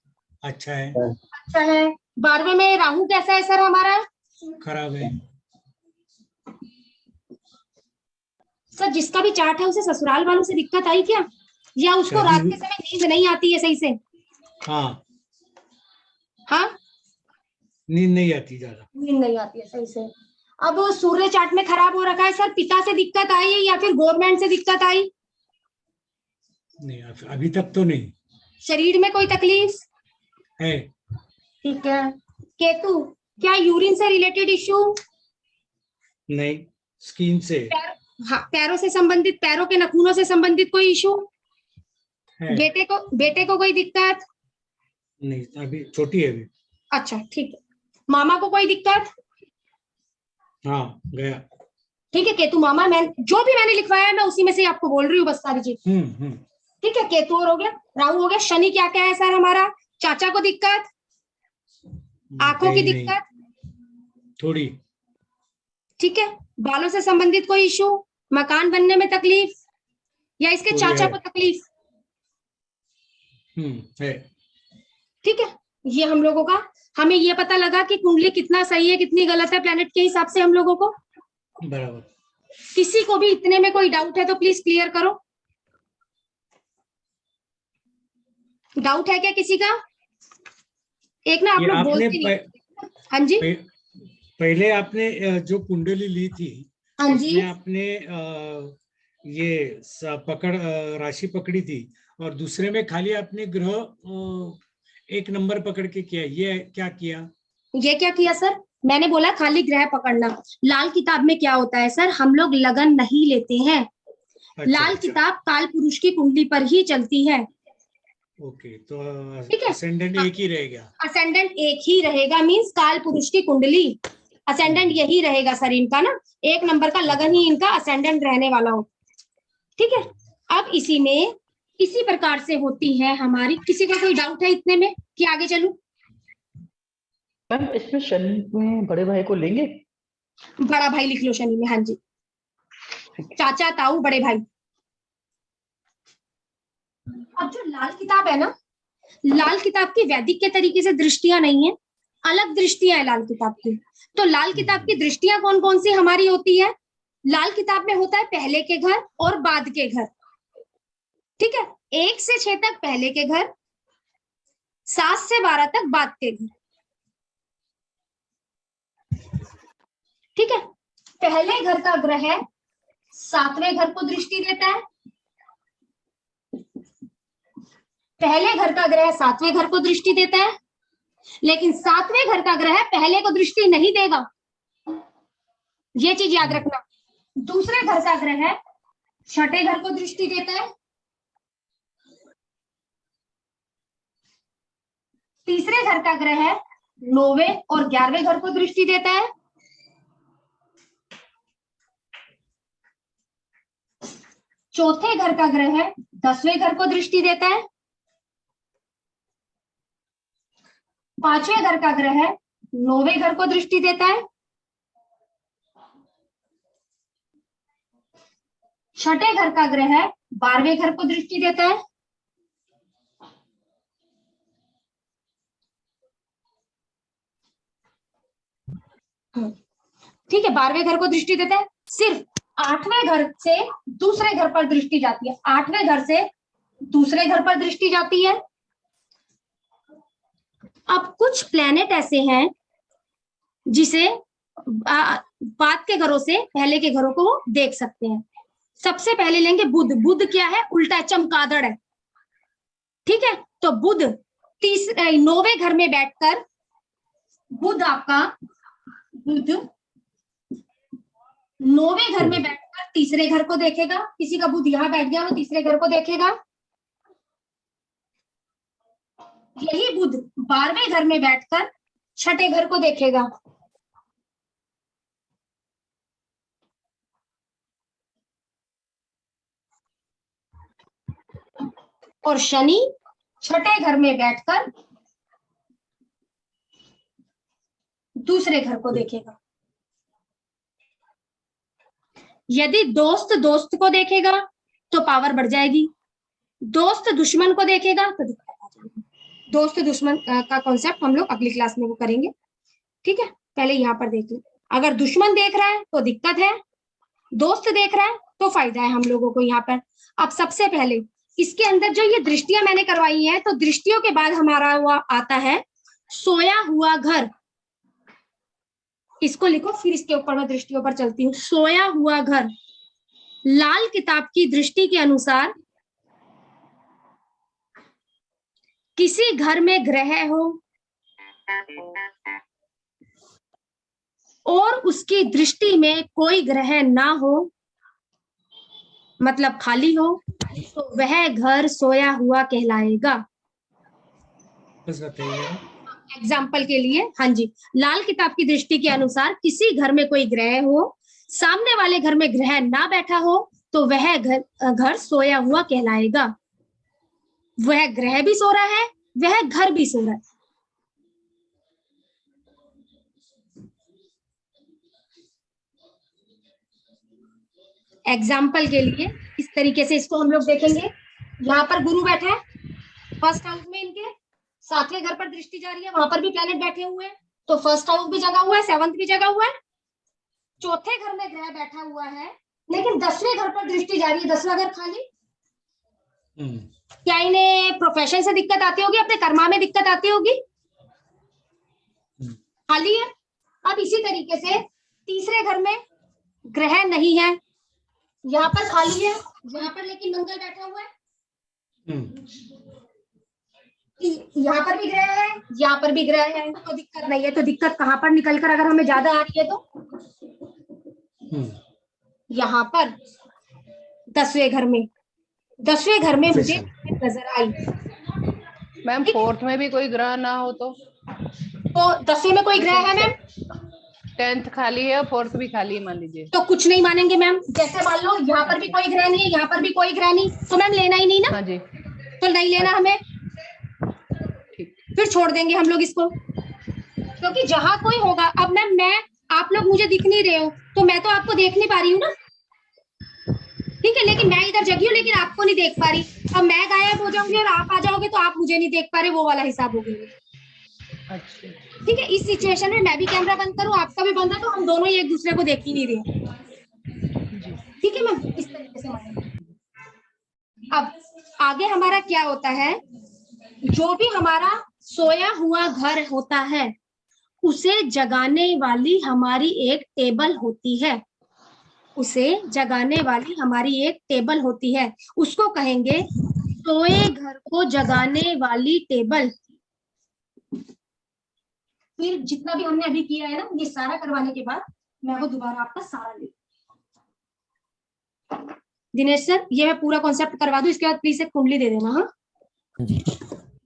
[SPEAKER 3] अच्छा है,
[SPEAKER 1] अच्छा है। 12वें में राहु कैसा है सर हमारा?
[SPEAKER 3] खराब है।
[SPEAKER 1] सर जिसका भी चार्ट है उसे ससुराल वालों से दिक्कत आई क्या, या उसको
[SPEAKER 3] शादी
[SPEAKER 1] रात
[SPEAKER 3] हुई-
[SPEAKER 1] के समय नींद नहीं आती है सही से?
[SPEAKER 3] हाँ,
[SPEAKER 1] हाँ,
[SPEAKER 3] नींद नहीं आती ज्यादा।
[SPEAKER 1] नींद नहीं आती है सही से। अब सूर्य चार्ट में खराब हो रखा है सर, पिता से दिक्कत आई है या फिर गवर्नमेंट से दिक्कत आई?
[SPEAKER 3] नहीं, अभी तक तो नहीं
[SPEAKER 1] शरीर में कोई तकलीफ?
[SPEAKER 3] है।
[SPEAKER 1] ठीक है। केतु, क्या यूरिन से रिलेटेड इश्यू?
[SPEAKER 3] नहीं, स्किन से
[SPEAKER 1] हाँ, पैरों से संबंधित, पैरों के नाखूनों से संबंधित कोई इशू?
[SPEAKER 3] है।
[SPEAKER 1] बेटे को कोई दिक्कत?
[SPEAKER 3] नहीं, अभी छोटी है अभी।
[SPEAKER 1] अच्छा ठीक है। मामा को कोई दिक्कत?
[SPEAKER 3] हाँ, गया।
[SPEAKER 1] ठीक है केतु मामा, मैं जो भी मैंने लिखवाया है मैं उसी में से आपको बोल रही हूँ बस सारी चीज। ठीक है, केतु और हो गया, राहु हो गया। शनि क्या क्या है सर हमारा? चाचा को दिक्कत, आंखों की
[SPEAKER 3] नहीं,
[SPEAKER 1] दिक्कत,
[SPEAKER 3] थोड़ी।
[SPEAKER 1] ठीक है, बालों से संबंधित कोई इशू, मकान बनने में तकलीफ, या इसके
[SPEAKER 3] थोड़ी
[SPEAKER 1] चाचा
[SPEAKER 3] है।
[SPEAKER 1] को तकलीफ?
[SPEAKER 3] है।
[SPEAKER 1] ठीक है, ये हम लोगों का, हमें ये पता लगा कि कुंडली कितना सही है कितनी गलत है प्लेनेट के हिसाब से हम लोगों को।
[SPEAKER 3] बराबर।
[SPEAKER 1] किसी को भी इतने में कोई डाउट है तो प्लीज क्लियर करो। डाउट है क्या किसी का? एक ना आप
[SPEAKER 3] ये
[SPEAKER 1] लोग
[SPEAKER 3] आपने
[SPEAKER 1] बोलते नहीं। हाँ जी,
[SPEAKER 3] पहले आपने जो कुंडली ली थी,
[SPEAKER 1] हाँ जी,
[SPEAKER 3] उसमें आपने ये राशि पकड़ी थी, और दूसरे में खाली आपने ग्रह एक नंबर पकड़ के किया, ये क्या किया?
[SPEAKER 1] ये क्या किया सर? मैंने बोला खाली ग्रह पकड़ना। लाल किताब में क्या होता है सर, हम लोग लगन नहीं लेते हैं।
[SPEAKER 3] अच्छा,
[SPEAKER 1] लाल किताब काल पुरुष की कुंडली पर ही चलती है।
[SPEAKER 3] ओके, तो
[SPEAKER 1] ठीक है,
[SPEAKER 3] असेंडेंट एक ही रहेगा।
[SPEAKER 1] असेंडेंट एक ही रहेगा, मींस काल पुरुष की कुंडली असेंडेंट यही रहेगा सर इनका ना, एक नंबर का लगन ही इनका असेंडेंट रहने वाला हो। ठीक है, अब इसी में इसी प्रकार से होती है हमारी। किसी को कोई डाउट है इतने में कि आगे चलूं?
[SPEAKER 4] मैम इसमें शनि में बड़े भाई को लेंगे?
[SPEAKER 1] बड़ा भाई लिख लो शनि में, हाँ जी, चाचा ताऊ बड़े भाई। अब जो लाल किताब है ना, लाल किताब की वैदिक के तरीके से दृष्टियां नहीं है, अलग दृष्टियां है लाल किताब की। तो लाल किताब की दृष्टियां कौन कौन सी हमारी होती है? लाल किताब में होता है पहले के घर और बाद के घर। ठीक है, 1 से 6 तक पहले के घर, 7 से 12 तक बाद के घर। ठीक है, पहले घर का ग्रह 7वें घर को दृष्टि देता है। पहले घर का ग्रह 7वें घर को दृष्टि देता है, लेकिन 7वें घर का ग्रह पहले को दृष्टि नहीं देगा, ये चीज याद रखना। दूसरे घर का ग्रह 6ठे घर को दृष्टि देता है। तीसरे घर का ग्रह 9वें और 11वें घर को दृष्टि देता है। चौथे घर का ग्रह 10वें घर को दृष्टि देता है। 5वें घर का ग्रह 9वें घर को दृष्टि देता है। 6ठे घर का ग्रह 12वें घर को दृष्टि देता है। ठीक है, 12वें घर को दृष्टि देता है। सिर्फ 8वें घर से दूसरे घर पर दृष्टि जाती है, 8वें घर से दूसरे घर पर दृष्टि जाती है। अब कुछ प्लेनेट ऐसे हैं जिसे बाद के घरों से पहले के घरों को देख सकते हैं। सबसे पहले लेंगे बुध। बुध क्या है? उल्टा चमगादड़ है। ठीक है, तो बुध 9वें घर में बैठकर बुध 9वें घर में बैठकर तीसरे घर को देखेगा। किसी का बुध यहाँ बैठ गया, वो तीसरे घर को देखेगा। यही बुध 12वें घर में बैठकर छठे घर को देखेगा। और शनि छठे घर में बैठकर दूसरे घर को देखेगा। यदि दोस्त दोस्त को देखेगा तो पावर बढ़ जाएगी, दोस्त दुश्मन को देखेगा तो दिक्कत आ जाएगी। दोस्त दुश्मन का कॉन्सेप्ट हम लोग अगली क्लास में वो करेंगे, ठीक है। पहले यहाँ पर देख लो, अगर दुश्मन देख रहा है तो दिक्कत है, दोस्त देख रहा है तो फायदा है हम लोगों को यहाँ पर। अब सबसे पहले इसके अंदर जो ये दृष्टियां मैंने करवाई हैं, तो दृष्टियों के बाद हमारा हुआ आता है सोया हुआ घर। इसको लिखो, फिर इसके ऊपर मैं दृष्टियों पर चलती हूँ। सोया हुआ घर लाल किताब की दृष्टि के अनुसार किसी घर में ग्रह हो और उसकी दृष्टि में कोई ग्रह ना हो, मतलब खाली हो, तो वह घर सोया हुआ कहलाएगा।
[SPEAKER 3] बस बताइए।
[SPEAKER 1] एग्जाम्पल के लिए, हाँ जी, लाल किताब की दृष्टि के अनुसार किसी घर में कोई ग्रह हो, सामने वाले घर में ग्रह ना बैठा हो, तो वह घर सोया हुआ कहलाएगा। वह ग्रह भी सो रहा है, वह घर भी सो रहा है। एग्जाम्पल के लिए इस तरीके से इसको हम लोग देखेंगे। यहाँ पर गुरु बैठा है फर्स्ट हाउस में, इनके 7वें घर पर दृष्टि जा रही है, वहां पर भी प्लैनेट बैठे हुए हैं, तो फर्स्ट हाउस भी जगा हुआ है, 7th भी जगा हुआ है। चौथे घर में ग्रह बैठा हुआ है, लेकिन 10वें घर पर दृष्टि जा रही है, 10वां घर खाली। क्या इन्हें प्रोफेशन से दिक्कत आती होगी, अपने कर्मा में दिक्कत आती होगी? खाली है। अब इसी तरीके से तीसरे घर में ग्रह नहीं है, यहाँ पर खाली है, यहाँ पर लेकिन मंगल बैठा हुआ है। यहाँ पर भी ग्रह है, यहाँ पर भी ग्रह है, तो दिक्कत नहीं है। तो दिक्कत कहाँ पर निकल कर अगर हमें ज्यादा आ रही है तो यहाँ पर 10वें घर में, 10वें घर में मुझे नजर आई।
[SPEAKER 5] मैम 4th में भी कोई ग्रह ना हो तो
[SPEAKER 1] 10वें में कोई ग्रह है मैम,
[SPEAKER 5] 10th खाली है और 4th भी खाली है मान लीजिए,
[SPEAKER 1] तो कुछ नहीं मानेंगे मैम। जैसे मान लो यहाँ पर भी कोई ग्रह नहीं है, यहाँ पर भी कोई ग्रह नहीं, तो मैम लेना ही नहीं ना।
[SPEAKER 5] हाँ जी,
[SPEAKER 1] तो नहीं लेना हमें,
[SPEAKER 5] ठीक।
[SPEAKER 1] फिर छोड़ देंगे हम लोग इसको, क्योंकि जहां कोई होगा। अब मैम मैं, आप लोग मुझे दिख नहीं रहे हो, तो मैं तो आपको देख नहीं पा रही हूँ ना, ठीक है, लेकिन मैं इधर जगी हूँ लेकिन आपको नहीं देख पा रही। अब मैं गायब हो जाऊंगी और आप आ जाओगे तो आप मुझे नहीं देख पा रहे, वो वाला हिसाब हो गया।
[SPEAKER 5] अच्छा,
[SPEAKER 1] ठीक है, इस सिचुएशन में मैं भी कैमरा बंद करूँ, आपका भी बंद है, तो हम दोनों ही एक दूसरे को देख ही नहीं रहे। ठीक है मैम, इस तरीके से मानेंगे। अब आगे हमारा क्या होता है, जो भी हमारा सोया हुआ घर होता है उसे जगाने वाली हमारी एक टेबल होती है, उसे जगाने वाली हमारी एक टेबल होती है, उसको कहेंगे सोए घर को जगाने वाली टेबल। फिर जितना भी हमने अभी किया है ना, ये सारा करवाने के बाद मैं वो दोबारा आपका सारा ले। दिनेश सर, ये मैं पूरा कॉन्सेप्ट करवा दूं, इसके बाद प्लीज एक कुंडली दे देना।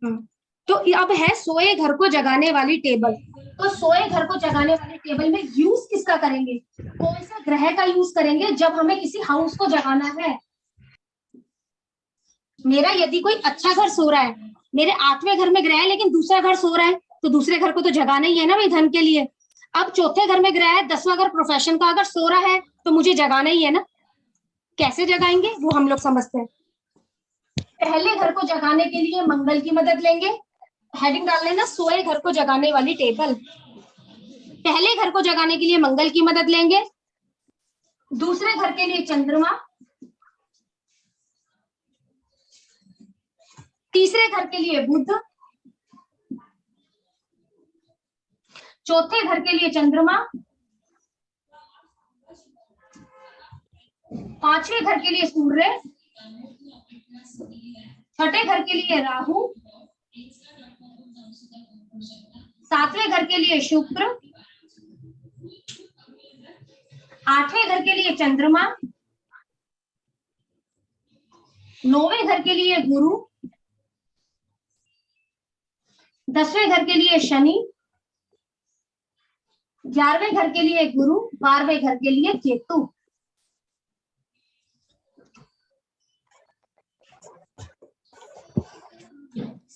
[SPEAKER 1] हाँ, तो अब है सोए घर को जगाने वाली टेबल। तो सोए घर को जगाने वाली टेबल में यूज किसका करेंगे, कौन सा ग्रह का यूज करेंगे जब हमें किसी हाउस को जगाना है। मेरा यदि कोई अच्छा घर सो रहा है, मेरे 8वें घर में ग्रह है लेकिन दूसरा घर सो रहा है, तो दूसरे घर को तो जगाना ही है ना भाई, धन के लिए। अब चौथे घर में ग्रह है, 10वां घर प्रोफेशन का अगर सो रहा है तो मुझे जगाना ही है ना। कैसे जगाएंगे वो हम लोग समझते हैं। पहले घर को जगाने के लिए मंगल की मदद लेंगे, हेडिंग डाल लेना सोए घर को जगाने वाली टेबल। पहले घर को जगाने के लिए मंगल की मदद लेंगे, दूसरे घर के लिए चंद्रमा, तीसरे घर के लिए बुध, चौथे घर के लिए चंद्रमा, 5वें घर के लिए सूर्य, छठे घर के लिए राहु सातवें घर के लिए शुक्र, आठवें घर के लिए चंद्रमा, नौवें घर के लिए गुरु, 10वें घर के लिए शनि, 11वें घर के लिए गुरु, 12वें घर के लिए केतु।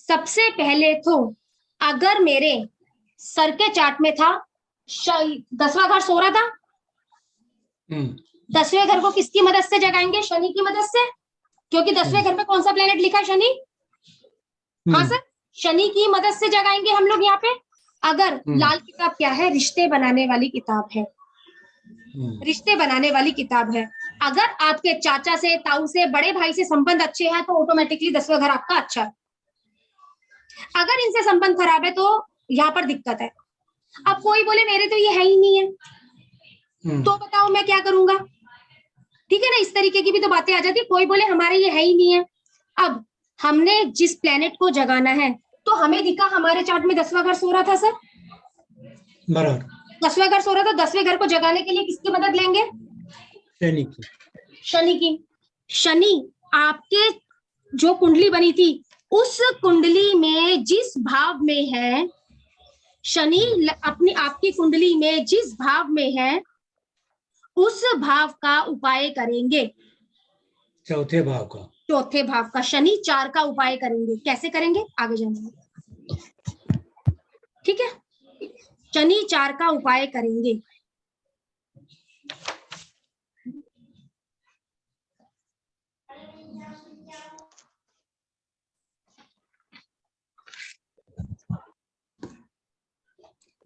[SPEAKER 1] सबसे पहले तो अगर मेरे सर के चार्ट में था 10वां घर सो रहा था, 10वें घर को किसकी मदद से जगाएंगे? शनि की मदद से, क्योंकि 10वें घर में कौन सा प्लेनेट लिखा है? शनि। हाँ सर, शनि की मदद से जगाएंगे हम लोग यहाँ पे। अगर लाल किताब क्या है? रिश्ते बनाने वाली किताब है, रिश्ते बनाने वाली किताब है। अगर आपके चाचा से, ताऊ से, बड़े भाई से संबंध अच्छे हैं तो ऑटोमेटिकली 10वां घर आपका अच्छा है। अगर इनसे संबंध खराब है तो यहाँ पर दिक्कत है। अब कोई बोले मेरे तो ये है ही नहीं है, तो बताओ मैं क्या करूंगा? ठीक है ना, इस तरीके की भी तो बातें आ जाती है। कोई बोले हमारे ये है ही नहीं है। अब हमने जिस प्लेनेट को जगाना है तो हमें दिखा हमारे चार्ट में 10वां घर सो रहा था सर,
[SPEAKER 3] बराबर,
[SPEAKER 1] 10वां घर सो रहा था। 10वें घर को जगाने के लिए किसकी मदद लेंगे?
[SPEAKER 3] शनि की।
[SPEAKER 1] शनि की। शनि आपके जो कुंडली बनी थी उस कुंडली में जिस भाव में है, शनि अपनी आपकी कुंडली में जिस भाव में है उस भाव का उपाय करेंगे।
[SPEAKER 3] चौथे भाव का,
[SPEAKER 1] चौथे भाव का शनि 4 का उपाय करेंगे। कैसे करेंगे आगे जानेंगे, ठीक है? शनि 4 का उपाय करेंगे।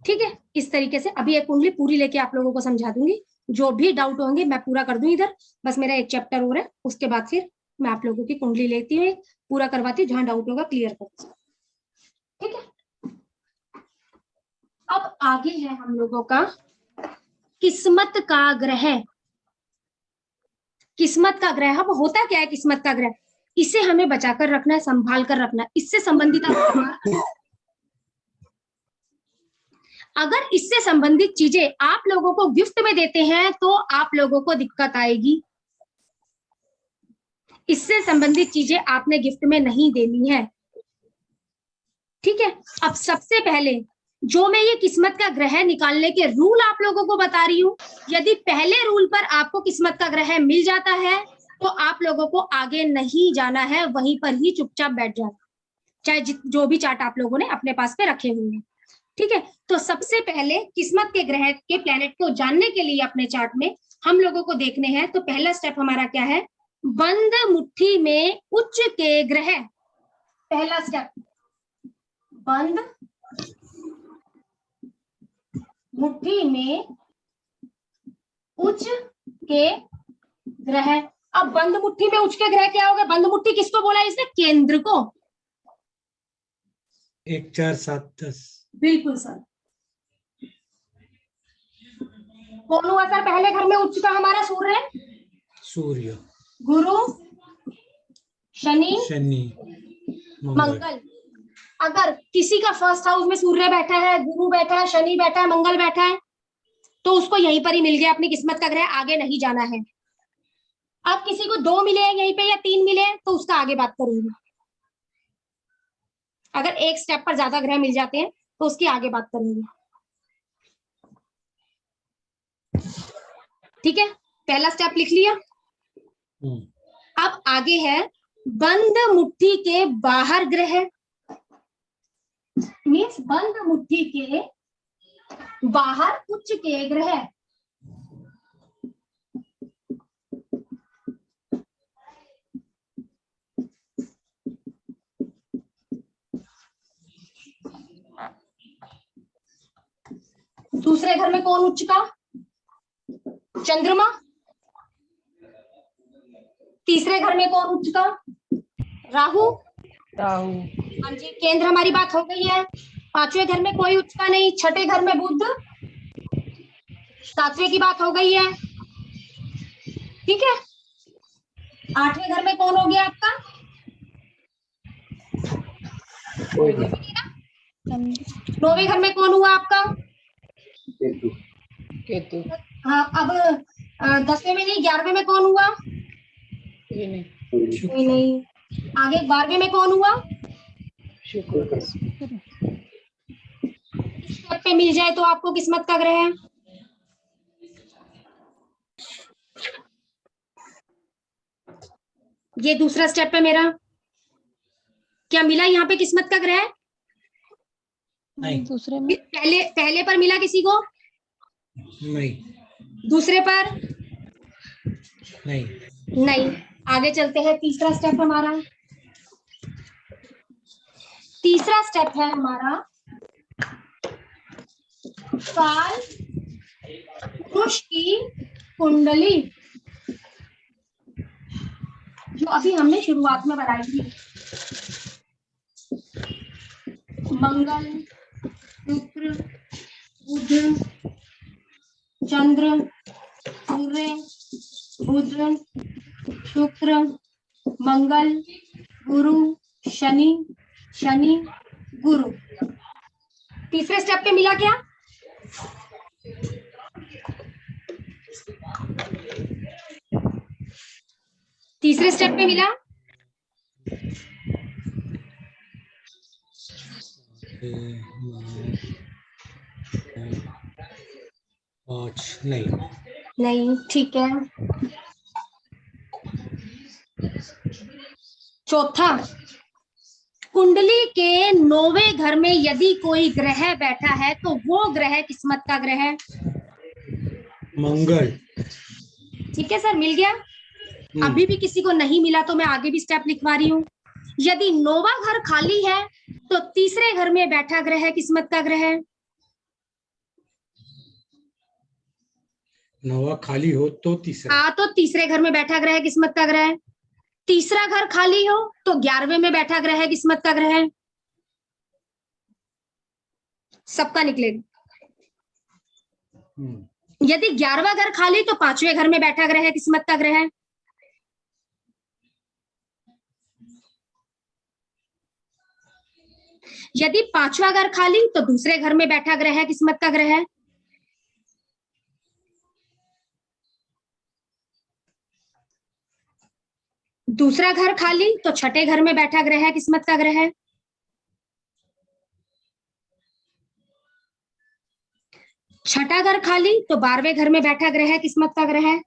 [SPEAKER 1] ठीक है, इस तरीके से अभी एक कुंडली पूरी लेके आप लोगों को समझा दूंगी। जो भी डाउट होंगे मैं पूरा कर दूं इधर। बस मेरा एक चैप्टर और है, उसके बाद फिर मैं आप लोगों की कुंडली लेती हूँ, पूरा करवाती हूँ, जहां डाउट होगा क्लियर करती हूँ। ठीक है, अब आगे है हम लोगों का किस्मत का ग्रह। किस्मत का ग्रह, अब होता क्या है किस्मत का ग्रह? इसे हमें बचाकर रखना है, संभाल कर रखना है। इससे संबंधित अगर इससे संबंधित चीजें आप लोगों को गिफ्ट में देते हैं तो आप लोगों को दिक्कत आएगी। इससे संबंधित चीजें आपने गिफ्ट में नहीं देनी है। ठीक है, अब सबसे पहले जो मैं ये किस्मत का ग्रह निकालने के रूल आप लोगों को बता रही हूं, यदि पहले रूल पर आपको किस्मत का ग्रह मिल जाता है तो आप लोगों को आगे नहीं जाना है, वहीं पर ही चुपचाप बैठ जाना, चाहे जो भी चार्ट आप लोगों ने अपने पास पे रखे हुए हैं। ठीक है, तो सबसे पहले किस्मत के ग्रह के प्लेनेट को जानने के लिए अपने चार्ट में हम लोगों को देखने हैं। तो पहला स्टेप हमारा क्या है? बंद मुट्ठी में उच्च के ग्रह। पहला स्टेप, बंद मुट्ठी में उच्च के ग्रह। अब बंद मुट्ठी में उच्च के ग्रह क्या होगा? बंद मुट्ठी किसको बोला इसने? केंद्र को।
[SPEAKER 3] 1 4 7 10।
[SPEAKER 1] बिल्कुल सर। कौन हुआ सर पहले घर में उच्च का? हमारा सूर्य,
[SPEAKER 3] सूर्य,
[SPEAKER 1] गुरु, शनि,
[SPEAKER 3] शनि,
[SPEAKER 1] मंगल। अगर किसी का फर्स्ट हाउस में सूर्य बैठा है, गुरु बैठा है, शनि बैठा है, मंगल बैठा है, तो उसको यहीं पर ही मिल गया अपनी किस्मत का ग्रह, आगे नहीं जाना है। अब किसी को 2 मिले यहीं पे या 3 मिले तो उसका आगे बात करूंगी। अगर एक स्टेप पर ज्यादा ग्रह मिल जाते हैं तो उसकी आगे बात करूंगी। ठीक है, पहला स्टेप लिख लिया। अब आगे है बंद मुट्ठी के बाहर ग्रह। मीन्स बंद मुट्ठी के बाहर उच्च के ग्रह। दूसरे घर में कौन उच्च का? चंद्रमा। तीसरे घर में कौन उच्च का? राहु।
[SPEAKER 5] राहु।
[SPEAKER 1] हाँ जी, केंद्र हमारी बात हो गई है। पांचवें घर में कोई उच्च का नहीं। छठे घर में बुध। सातवें की बात हो गई है। ठीक है, आठवें घर में कौन हो गया आपका?
[SPEAKER 2] चंद्र
[SPEAKER 1] 9वें घर में कौन हुआ आपका?
[SPEAKER 5] केतु।
[SPEAKER 1] हाँ, अब 10वें में नहीं, 11वें में कौन हुआ?
[SPEAKER 5] ये नहीं,
[SPEAKER 1] कोई नहीं। आगे 12वें में कौन हुआ?
[SPEAKER 5] शुक्र।
[SPEAKER 1] इस स्टेप पे मिल जाए तो आपको किस्मत का ग्रह है। ये दूसरा स्टेप है मेरा। क्या मिला यहाँ पे किस्मत का ग्रह?
[SPEAKER 3] नहीं।
[SPEAKER 2] दूसरे में
[SPEAKER 1] पहले पर मिला किसी को?
[SPEAKER 3] नहीं।
[SPEAKER 1] दूसरे पर?
[SPEAKER 3] नहीं।
[SPEAKER 1] नहीं। आगे चलते हैं, तीसरा स्टेप हमारा। तीसरा स्टेप है हमारा काल पुरुष की कुंडली, जो अभी हमने शुरुआत में बनाई थी। मंगल, शुक्र, बुध, चंद्र, सूर्य, बुध, शुक्र, मंगल, गुरु, शनि, शनि, गुरु। तीसरे स्टेप पे मिला क्या? तीसरे स्टेप पे मिला?
[SPEAKER 3] पाँच। नहीं।
[SPEAKER 1] नहीं, ठीक है। चौथा, कुंडली के 9वें घर में यदि कोई ग्रह बैठा है तो वो ग्रह किस्मत का ग्रह है।
[SPEAKER 3] मंगल।
[SPEAKER 1] ठीक है सर, मिल गया। अभी भी किसी को नहीं मिला तो मैं आगे भी स्टेप लिखवा रही हूँ। यदि 9वां घर खाली है तो तीसरे घर में बैठा ग्रह किस्मत का ग्रह है।
[SPEAKER 3] 9वां खाली हो तो तीसरा।
[SPEAKER 1] हाँ, तो तीसरे घर में बैठा ग्रह किस्मत का ग्रह है। तीसरा घर खाली हो तो 11वें में बैठा ग्रह किस्मत का ग्रह है। सबका निकलेगा। यदि 11वां घर खाली तो 5वें घर में बैठा ग्रह किस्मत का ग्रह है। यदि 5वां घर खाली तो दूसरे घर में बैठा ग्रह किस्मत का ग्रह है। दूसरा घर खाली तो छठे घर में बैठा ग्रह किस्मत का ग्रह है। छठा घर खाली तो 12वें घर में बैठा ग्रह किस्मत का ग्रह है।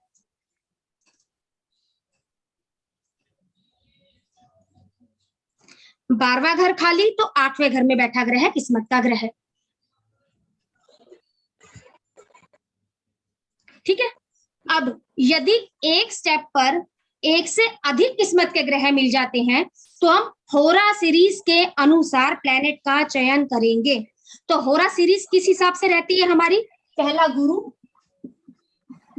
[SPEAKER 1] बारहवां घर खाली तो 8वें घर में बैठा ग्रह किस्मत का ग्रह है। ठीक है। अब यदि एक स्टेप पर एक से अधिक किस्मत के ग्रह मिल जाते हैं तो हम होरा सीरीज के अनुसार प्लेनेट का चयन करेंगे। तो होरा सीरीज किस हिसाब से रहती है हमारी? पहला गुरु,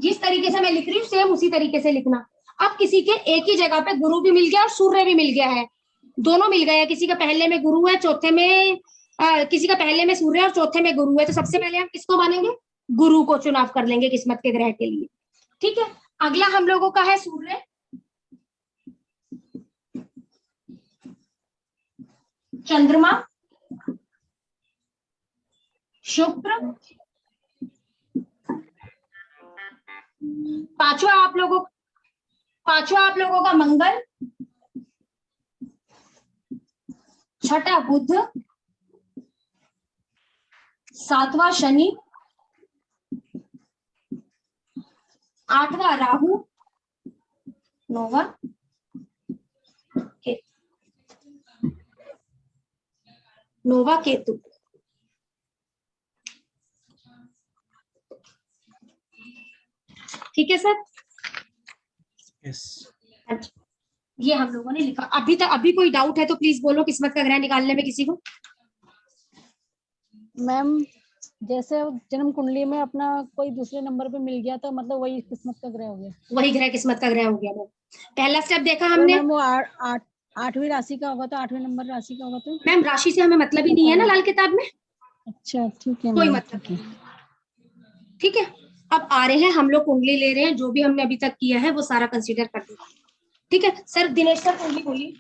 [SPEAKER 1] जिस तरीके से मैं लिख रही हूँ सेम उसी तरीके से लिखना। अब किसी के एक ही जगह पे गुरु भी मिल गया और सूर्य भी मिल गया है, दोनों मिल गए हैं। किसी का पहले में गुरु है, चौथे में किसी का पहले में सूर्य और चौथे में गुरु है, तो सबसे पहले हम किसको मानेंगे? गुरु को चुनाव कर लेंगे किस्मत के ग्रह के लिए। ठीक है। अगला हम लोगों का है सूर्य, चंद्रमा, शुक्र, पांचवा आप लोगों का मंगल, छठा बुध, सातवां शनि, आठवां राहु, नौवां केतु। ठीक है सर?
[SPEAKER 3] यस।
[SPEAKER 1] अच्छा, ये हम लोगों ने लिखा। अभी कोई डाउट है तो प्लीज बोलो किस्मत का ग्रह निकालने में किसी को।
[SPEAKER 2] मैम जैसे जन्म कुंडली में अपना कोई दूसरे नंबर पे मिल गया तो मतलब वही किस्मत का ग्रह हो गया।
[SPEAKER 1] वही ग्रह किस्मत का ग्रह हो गया। मैम पहला स्टेप देखा
[SPEAKER 2] तो
[SPEAKER 1] हमने।
[SPEAKER 2] मैम वो 8वीं राशि का होगा तो 8वें नंबर राशि का होगा तो।
[SPEAKER 1] मैम राशि से हमें मतलब ही नहीं है ना लाल किताब में।
[SPEAKER 2] अच्छा ठीक है
[SPEAKER 1] कोई
[SPEAKER 2] मैम,
[SPEAKER 1] मतलब नहीं। ठीक है। अब आ रहे हैं हम लोग कुंडली ले रहे हैं, जो भी हमने अभी तक किया है वो सारा कंसीडर कर दें। ठीक है सर, दिनेश सर कुंडली बोलिए।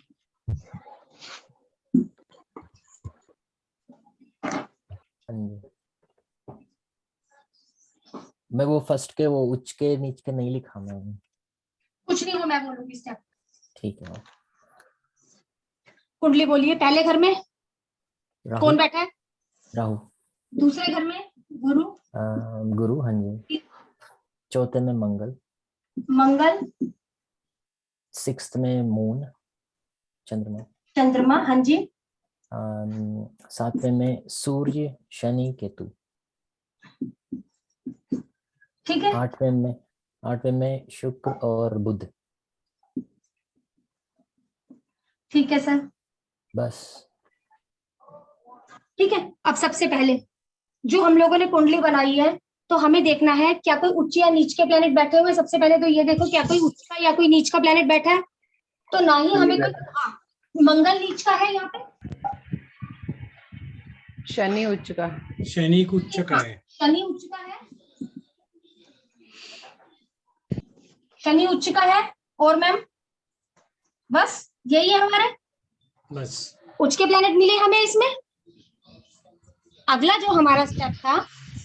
[SPEAKER 6] हाँ जी। मैं वो फर्स्ट के वो उच्च के नीच के नहीं लिखा मैंने।
[SPEAKER 1] कुछ नहीं, वो मैं बोलूंगी स्टेप।
[SPEAKER 6] ठीक है।
[SPEAKER 1] कुंडली बोलिए। पहले घर में
[SPEAKER 6] राहु।
[SPEAKER 1] कौन बैठा है?
[SPEAKER 6] राहु।
[SPEAKER 1] दूसरे घर में गुरु।
[SPEAKER 6] गुरु, हाँ जी। चौथे में मंगल।
[SPEAKER 1] मंगल।
[SPEAKER 6] सिक्स्थ में मून, चंद्रमा।
[SPEAKER 1] चंद्रमा, हाँ जी।
[SPEAKER 6] सातवें में सूर्य, शनि, केतु।
[SPEAKER 1] ठीक है।
[SPEAKER 6] आठवें में शुक्र और बुध।
[SPEAKER 1] ठीक है सर।
[SPEAKER 6] बस।
[SPEAKER 1] ठीक है। अब सबसे पहले जो हम लोगों ने कुंडली बनाई है, तो हमें देखना है क्या कोई उच्च या नीच के प्लेनेट बैठे हुए हैं। सबसे पहले तो ये देखो क्या कोई उच्च का या कोई नीच का प्लेनेट बैठा है। तो ना ही हमें कोई, हाँ, मंगल नीच का है यहाँ पे।
[SPEAKER 5] शनि उच्च का।
[SPEAKER 3] शनि उच्च का है।
[SPEAKER 1] शनि उच्च का है। शनि उच्च का है। और मैम बस यही है हमारे
[SPEAKER 3] बस।
[SPEAKER 1] उच्च के प्लेनेट मिले हमें इसमें। अगला जो हमारा स्टेप था,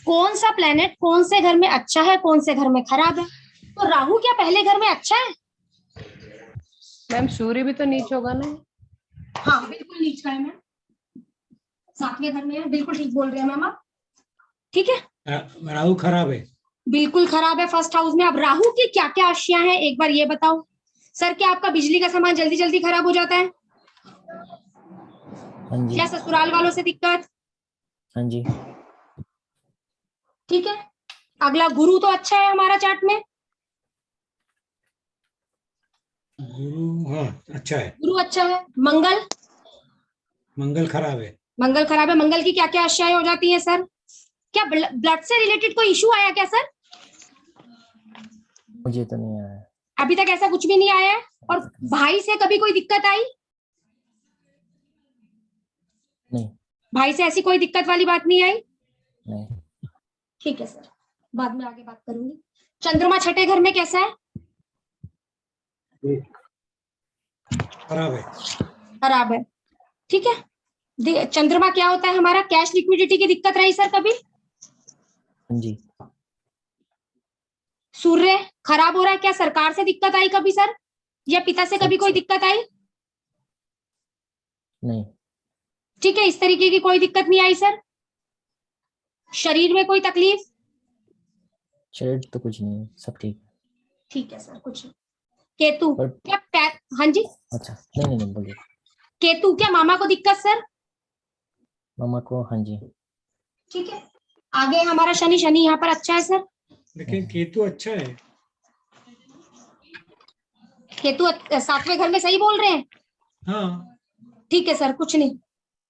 [SPEAKER 1] कौन सा प्लेनेट कौन से घर में अच्छा है, कौन से घर में खराब है। तो राहु क्या पहले घर में अच्छा है?
[SPEAKER 5] मैम सूर्य भी तो नीच होगा ना।
[SPEAKER 1] हाँ बिल्कुल नीच का है मैम, सातवें घर में है। बिल्कुल ठीक बोल रहे हैं मैम आप। ठीक है,
[SPEAKER 3] राहु खराब है।
[SPEAKER 1] बिल्कुल खराब है फर्स्ट हाउस में। अब राहु की क्या क्या आशियां हैं एक बार ये बताओ सर। क्या आपका बिजली का सामान जल्दी जल्दी खराब हो जाता है?
[SPEAKER 6] हाँ जी।
[SPEAKER 1] या ससुराल वालों से दिक्कत?
[SPEAKER 6] हाँ जी।
[SPEAKER 1] ठीक है। अगला गुरु तो अच्छा है हमारा चार्ट में।
[SPEAKER 3] गुरु, हाँ अच्छा है।
[SPEAKER 1] गुरु अच्छा है। मंगल?
[SPEAKER 3] मंगल खराब है।
[SPEAKER 1] मंगल खराब है। मंगल की क्या क्या आशियाएं हो जाती है सर? क्या ब्लड से रिलेटेड कोई इशू आया क्या सर?
[SPEAKER 6] मुझे तो नहीं आया।
[SPEAKER 1] अभी तक ऐसा कुछ भी नहीं आया है। और भाई से कभी कोई दिक्कत आई?
[SPEAKER 6] नहीं।
[SPEAKER 1] भाई से ऐसी कोई दिक्कत वाली बात नहीं आई?
[SPEAKER 6] नहीं।
[SPEAKER 1] ठीक है सर, बाद में आगे बात करूंगी। चंद्रमा छठे घर में कैसा है?
[SPEAKER 3] खराब है।
[SPEAKER 1] खराब है। ठीक है। चंद्रमा क्या होता है हमारा? कैश लिक्विडिटी की दिक्कत रही सर कभी?
[SPEAKER 6] हाँ जी।
[SPEAKER 1] सूर्य खराब हो रहा है, क्या सरकार से दिक्कत आई कभी सर? या पिता से कभी कोई दिक्कत आई?
[SPEAKER 6] नहीं।
[SPEAKER 1] ठीक है, इस तरीके की कोई दिक्कत नहीं आई सर। शरीर में कोई तकलीफ?
[SPEAKER 6] शरीर तो कुछ नहीं है, सब ठीक।
[SPEAKER 1] ठीक है सर, कुछ नहीं। केतु
[SPEAKER 6] पर-
[SPEAKER 1] क्या पैर? हाँ जी।
[SPEAKER 6] अच्छा, नहीं नहीं बोलिए।
[SPEAKER 1] केतु क्या मामा को दिक्कत सर?
[SPEAKER 6] मामा को, हाँ जी।
[SPEAKER 1] ठीक है। आगे हमारा शनि, शनि यहाँ पर अच्छा है सर।
[SPEAKER 3] लेकिन केतु अच्छा है।
[SPEAKER 1] केतु सातवें घर में, सही बोल रहे हैं।
[SPEAKER 3] हाँ।
[SPEAKER 1] ठीक है सर, कुछ नहीं।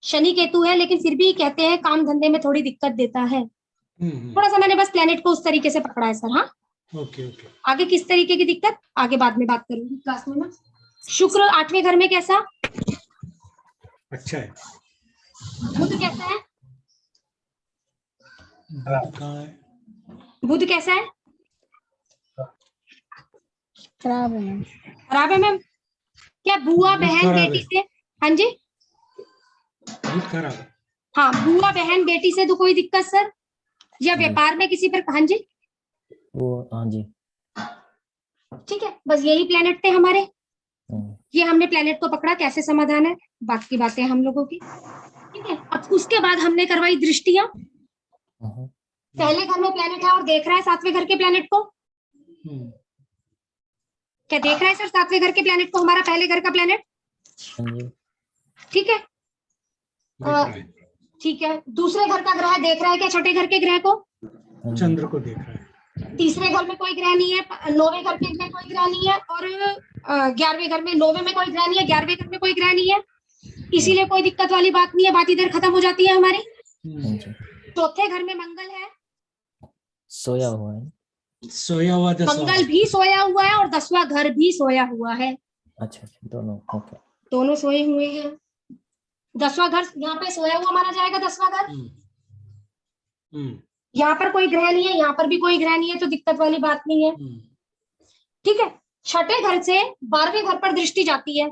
[SPEAKER 1] शनि केतु है, लेकिन फिर भी कहते हैं काम धंधे में थोड़ी दिक्कत देता है। थोड़ा सा मैंने बस प्लेनेट को उस तरीके से पकड़ा है सर। हाँ,
[SPEAKER 3] ओके ओके।
[SPEAKER 1] आगे किस तरीके की दिक्कत आगे बाद में बात करूंगी क्लास में ना। शुक्र आठवें घर में कैसा?
[SPEAKER 3] अच्छा है।
[SPEAKER 1] बुध कैसा है?
[SPEAKER 3] बुध कहाँ है?
[SPEAKER 1] बुध कैसा है?
[SPEAKER 2] खराब है मैम।
[SPEAKER 1] खराब है मैम। क्या बुआ
[SPEAKER 3] बुध
[SPEAKER 1] बहन
[SPEAKER 3] खराब
[SPEAKER 1] बेटी
[SPEAKER 3] है।
[SPEAKER 1] से? हाँ जी।
[SPEAKER 3] बुध खराब है।
[SPEAKER 1] हाँ, बुआ बहन बेटी से तो कोई दिक्कत सर? या
[SPEAKER 6] जी।
[SPEAKER 1] व्यापार में किसी पर? हाँ जी।
[SPEAKER 6] वो, हाँ जी।
[SPEAKER 1] ठीक है, बस यही प्लेनेट थे हमारे।
[SPEAKER 6] हम्म।
[SPEAKER 1] ये हमने प्लेनेट को पकड़ा, कैसे समाधान है बाकी बातें हम लोगों की। ठीक है, अब उसके बाद हमने करवाई दृष्टियां।
[SPEAKER 6] हम्म।
[SPEAKER 1] पहले घर में प्लेनेट है और देख रहा है सातवें घर के प्लेनेट को। क्या देख रहा है सर सातवें घर के प्लेनेट को, हमारा पहले घर का प्लेनेट?
[SPEAKER 6] हाँ जी।
[SPEAKER 1] ठीक है।
[SPEAKER 3] देख रहा है।
[SPEAKER 1] ठीक है, दूसरे घर का ग्रह देख रहा है क्या छठे घर के ग्रह को?
[SPEAKER 6] हाँ जी।
[SPEAKER 3] चंद्र को देख रहा है।
[SPEAKER 1] तीसरे घर में कोई ग्रह नहीं है, नौवें घर के में कोई ग्रह नहीं है, और 11वें घर में, नौवें में कोई ग्रह नहीं है, 11वें घर में कोई ग्रह नहीं है, इसीलिए कोई दिक्कत वाली बात नहीं है, बात इधर खत्म हो जाती है हमारी।
[SPEAKER 6] हाँ जी।
[SPEAKER 1] चौथे घर में मंगल है।
[SPEAKER 6] सोया हुआ है।
[SPEAKER 3] सोया हुआ 10वां।
[SPEAKER 1] मंगल भी सोया हुआ है और 10वां घर भी सोया हुआ है।
[SPEAKER 6] अच्छा अच्छा, दोनों। ओके।
[SPEAKER 1] दोनों सोए हुए हैं। 10वां घर यहाँ पे सोया हुआ माना जाएगा। 10वां घर, यहाँ पर कोई ग्रह नहीं है, यहाँ पर भी कोई ग्रह नहीं है, तो दिक्कत वाली बात नहीं है। ठीक है। छठे घर से 12वें घर पर दृष्टि जाती है।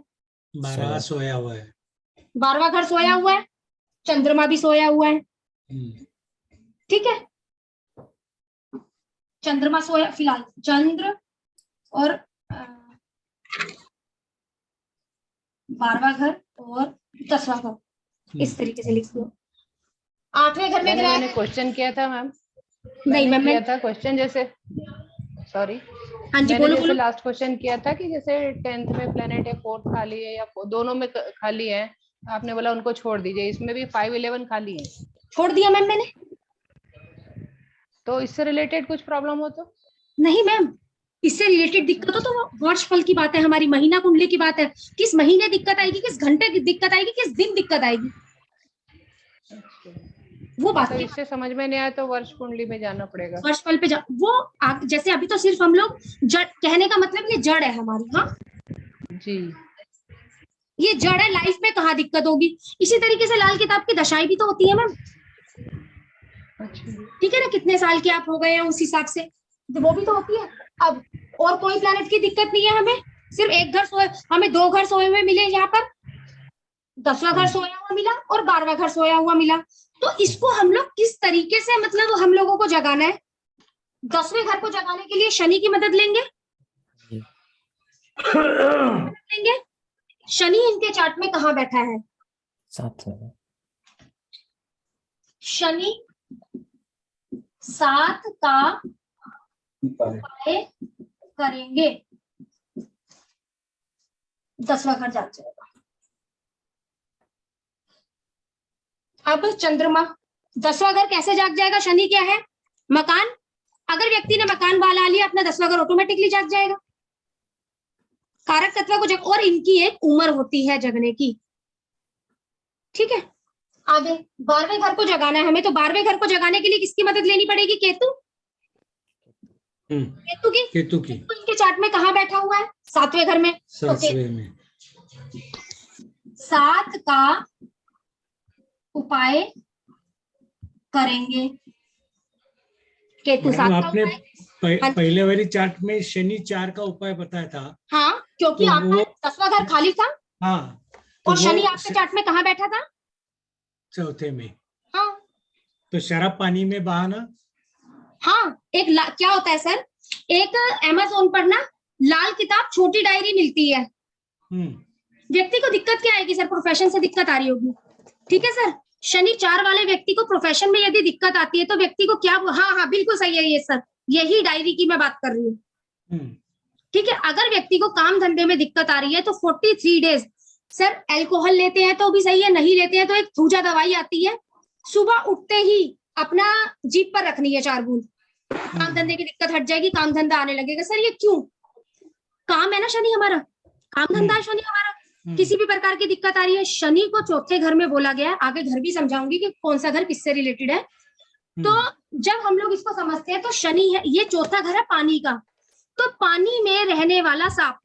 [SPEAKER 3] 12वां सोया हुआ है।
[SPEAKER 1] 12वां घर सोया हुआ है, चंद्रमा भी सोया हुआ है। ठीक है, चंद्रमा सोया फिलहाल, चंद्र और 12वां घर और 10वां घर, इस तरीके से लिख दो। 8वें घर में ग्रह
[SPEAKER 5] मैंने क्वेश्चन किया था मैम,
[SPEAKER 1] नहीं मैम,
[SPEAKER 5] किया था क्वेश्चन जैसे, सॉरी,
[SPEAKER 1] हाँ जी
[SPEAKER 5] मैंने
[SPEAKER 1] बोलो
[SPEAKER 5] जैसे
[SPEAKER 1] बोलो।
[SPEAKER 5] लास्ट क्वेश्चन किया था कि जैसे 10th में प्लेनेट है, 4th खाली है या दोनों में खाली है, आपने बोला उनको छोड़ दीजिए, इसमें भी 5, 11 खाली है,
[SPEAKER 1] छोड़ दिया मैम मैंने।
[SPEAKER 5] तो इससे रिलेटेड कुछ प्रॉब्लम हो तो?
[SPEAKER 1] नहीं मैम, इससे रिलेटेड दिक्कत हो तो वो वर्ष फल की बात है, हमारी महीना कुंडली की बात है, किस महीने दिक्कत आएगी, किस घंटे की दिक्कत आएगी, किस दिन दिक्कत आएगी, वो बात
[SPEAKER 5] तो
[SPEAKER 1] की।
[SPEAKER 5] इससे समझ में नहीं आया तो वर्ष कुंडली में जाना पड़ेगा।
[SPEAKER 1] वर्ष फल पे जैसे अभी तो सिर्फ हम लोग जड़, कहने का मतलब ये जड़ है हमारी, हाँ
[SPEAKER 5] जी,
[SPEAKER 1] ये जड़ है, लाइफ में कहाँ दिक्कत होगी। इसी तरीके से लाल किताब की दशाएं भी तो होती है मैम, ठीक है ना, कितने साल के आप हो गए हैं उस हिसाब से, तो वो भी तो होती है। अब और कोई प्लैनेट की दिक्कत नहीं है हमें, सिर्फ एक घर सोए, हमें 2 घर सोए हुए मिले यहाँ पर, 10वां घर सोया हुआ मिला और 12वां घर सोया हुआ मिला। तो इसको हम लोग किस तरीके से, मतलब हम लोगों को जगाना है, 10वें घर को जगाने के लिए शनि की मदद लेंगे। लेंगे शनि इनके चार्ट में कहाँ बैठा है,
[SPEAKER 6] 7 में।
[SPEAKER 1] शनि 7 का उपाय करेंगे, 10वां घर जाग जाएगा। अब चंद्रमा 10वां घर कैसे जाग जाएगा, शनि क्या है, मकान, अगर व्यक्ति ने मकान बना लिया अपना 10वां घर ऑटोमेटिकली जाग जाएगा, कारक तत्व को जग, और इनकी एक उम्र होती है जगने की, ठीक है। आगे 12वें घर को जगाना है हमें, तो 12वें घर को जगाने के लिए किसकी मदद लेनी पड़ेगी, केतु, केतु की,
[SPEAKER 3] केतु की,
[SPEAKER 1] तो इनके चार्ट में कहाँ बैठा हुआ है, 7वें घर में,
[SPEAKER 3] 7वें में।
[SPEAKER 1] 7 का उपाय करेंगे, केतु 7 का
[SPEAKER 3] आपने
[SPEAKER 1] उपाय,
[SPEAKER 3] पहले वाली चार्ट में शनि 4 का उपाय बताया था।
[SPEAKER 1] हाँ क्योंकि
[SPEAKER 3] तो
[SPEAKER 1] आपका 10वां घर खाली था,
[SPEAKER 3] हाँ, तो
[SPEAKER 1] और शनि आपके चार्ट में कहाँ बैठा था,
[SPEAKER 3] 4थे में,
[SPEAKER 1] हाँ
[SPEAKER 3] तो शराब पानी में बहाना।
[SPEAKER 1] हाँ, क्या होता है सर, एक अमेज़न पर ना लाल किताब छोटी डायरी मिलती है, व्यक्ति को दिक्कत क्या आएगी सर, प्रोफेशन से दिक्कत आ रही होगी, ठीक है सर, शनि 4 वाले व्यक्ति को प्रोफेशन में यदि दिक्कत आती है तो व्यक्ति को क्या, हाँ हाँ बिल्कुल सही है ये सर, यही डायरी की मैं बात कर रही हूँ, ठीक है। अगर व्यक्ति को काम धंधे में दिक्कत आ रही है तो 43 डेज सर, अल्कोहल लेते हैं तो भी सही है, नहीं लेते हैं तो एक थूजा दवाई आती है, सुबह उठते ही अपना जीप पर रखनी है 4 बूंद, काम धंधे की दिक्कत हट जाएगी, काम धंधा आने लगेगा। सर ये क्यों, काम है ना शनि हमारा, काम धंधा है शनि हमारा, किसी भी प्रकार की दिक्कत आ रही है, शनि को 4थे घर में बोला गया है, आगे घर भी समझाऊंगी कि कौन सा घर किससे रिलेटेड है। तो जब हम लोग इसको समझते हैं तो शनि है, ये 4था घर है पानी का, तो पानी में रहने वाला सांप,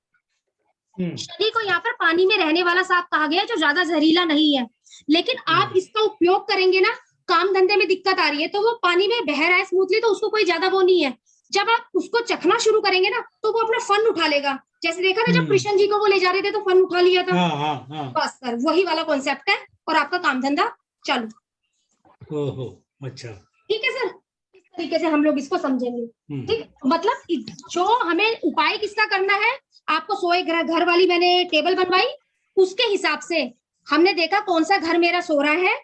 [SPEAKER 1] शनि को यहाँ पर पानी में रहने वाला सांप कहा गया, जो ज्यादा जहरीला नहीं है, लेकिन आप इसका उपयोग करेंगे ना, काम धंधे में दिक्कत आ रही है तो वो पानी में बह रहा है स्मूथली, तो उसको कोई ज्यादा वो नहीं है, जब आप उसको चखना शुरू करेंगे ना तो वो अपना फन उठा लेगा, जैसे देखा ना जब कृष्ण जी को वो ले जा रहे थे तो फन उठा लिया था, बस सर वही वाला कॉन्सेप्ट है, और आपका काम धंधा चालू।
[SPEAKER 3] ओहो, अच्छा,
[SPEAKER 1] ठीक है सर, इस तरीके से हम लोग इसको समझेंगे, ठीक, मतलब जो हमें उपाय किसका करना है, आपको सोए घर वाली मैंने टेबल बनवाई, उसके हिसाब से हमने देखा कौन सा घर मेरा सो रहा है,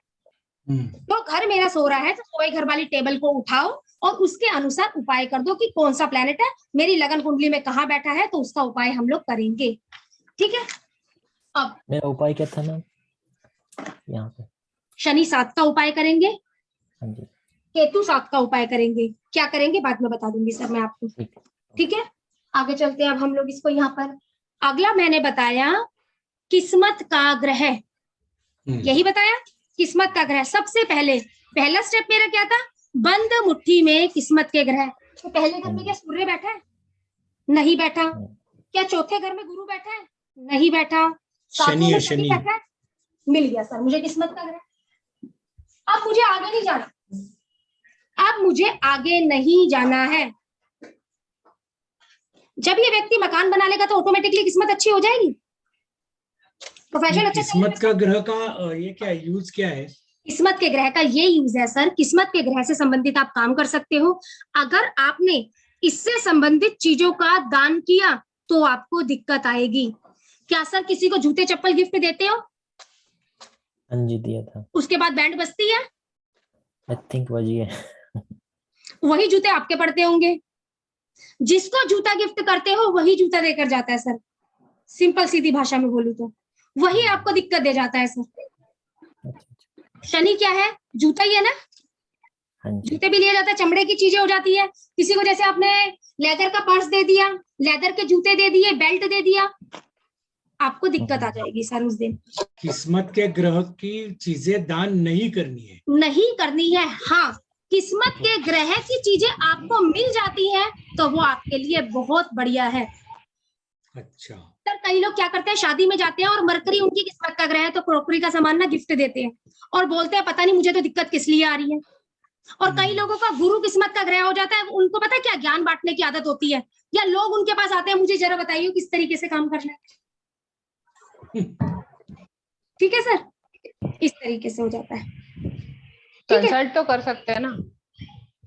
[SPEAKER 1] तो घर मेरा सो रहा है तो सोए घर वाली टेबल को उठाओ और उसके अनुसार उपाय कर दो कि कौन सा प्लेनेट है मेरी लगन कुंडली में कहाँ बैठा है, तो उसका उपाय हम लोग करेंगे, ठीक है। अब
[SPEAKER 6] मेरा उपाय क्या था मैम, यहाँ पे
[SPEAKER 1] शनि 7 का उपाय करेंगे,
[SPEAKER 6] हाँ जी,
[SPEAKER 1] केतु 7 का उपाय करेंगे, क्या करेंगे बाद में बता दूंगी सर मैं आपको, ठीक है। आगे चलते हैं, अब हम लोग इसको यहाँ पर, अगला मैंने बताया किस्मत का ग्रह, यही बताया किस्मत का ग्रह, सबसे पहला स्टेप मेरा क्या था, बंद मुट्ठी में किस्मत के ग्रह, तो पहले घर में क्या सूर्य बैठा है, नहीं बैठा, क्या 4थे घर में गुरु बैठा है, नहीं बैठा, 7वें में शनि बैठा है, मिल गया सर मुझे किस्मत का ग्रह। अब मुझे आगे नहीं जाना, अब मुझे आगे नहीं जाना है, जब ये व्यक्ति मकान बना लेगा तो ऑटोमेटिकली किस्मत अच्छी हो जाएगी, प्रोफेशन अच्छा,
[SPEAKER 3] किस्मत का ग्रह का ये क्या यूज क्या है,
[SPEAKER 1] किस्मत के ग्रह का ये यूज है सर, किस्मत के ग्रह से संबंधित आप काम कर सकते हो। अगर आपने इससे संबंधित चीजों का दान किया तो आपको दिक्कत आएगी। क्या सर किसी को जूते चप्पल गिफ्ट देते हो,
[SPEAKER 6] हाँ जी दिया था।
[SPEAKER 1] उसके बाद बैंड बजती है,
[SPEAKER 6] आई थिंक वही है।
[SPEAKER 1] वही जूते आपके पड़ते होंगे। जिसको जूता गिफ्ट करते हो वही जूता देकर जाता है सर, सिंपल सीधी भाषा में बोलूं तो वही आपको दिक्कत दे जाता है सर। शनि क्या है, जूता ही है ना,
[SPEAKER 6] हाँ जी
[SPEAKER 1] जूते भी लिया जाता है, चमड़े की चीजें हो जाती है। किसी को जैसे आपने लेदर का पर्स दे दिया, लेदर के जूते दे दिए, बेल्ट दे दिया, आपको दिक्कत आ जाएगी सर उस दिन।
[SPEAKER 3] किस्मत के ग्रह की चीजें दान नहीं करनी है।
[SPEAKER 1] नहीं करनी है, हाँ किस्मत के ग्रह की चीजें आपको मिल जाती है तो वो आपके लिए बहुत बढ़िया है।
[SPEAKER 3] अच्छा,
[SPEAKER 1] सर कई लोग क्या करते हैं, शादी में जाते हैं और मरकरी उनकी किस्मत का ग्रह है तो क्रोकरी का सामान ना गिफ्ट देते हैं और बोलते हैं पता नहीं मुझे तो दिक्कत किस लिए आ रही है। और कई लोगों का गुरु किस्मत का ग्रह हो जाता है, उनको पता है क्या ज्ञान बांटने की आदत होती है, या लोग उनके पास आते हैं मुझे जरा बताइए किस तरीके से काम करना है। ठीक है सर, इस तरीके से हो जाता है। ठीक है,
[SPEAKER 5] कंसल्ट तो कर सकते हैं ना,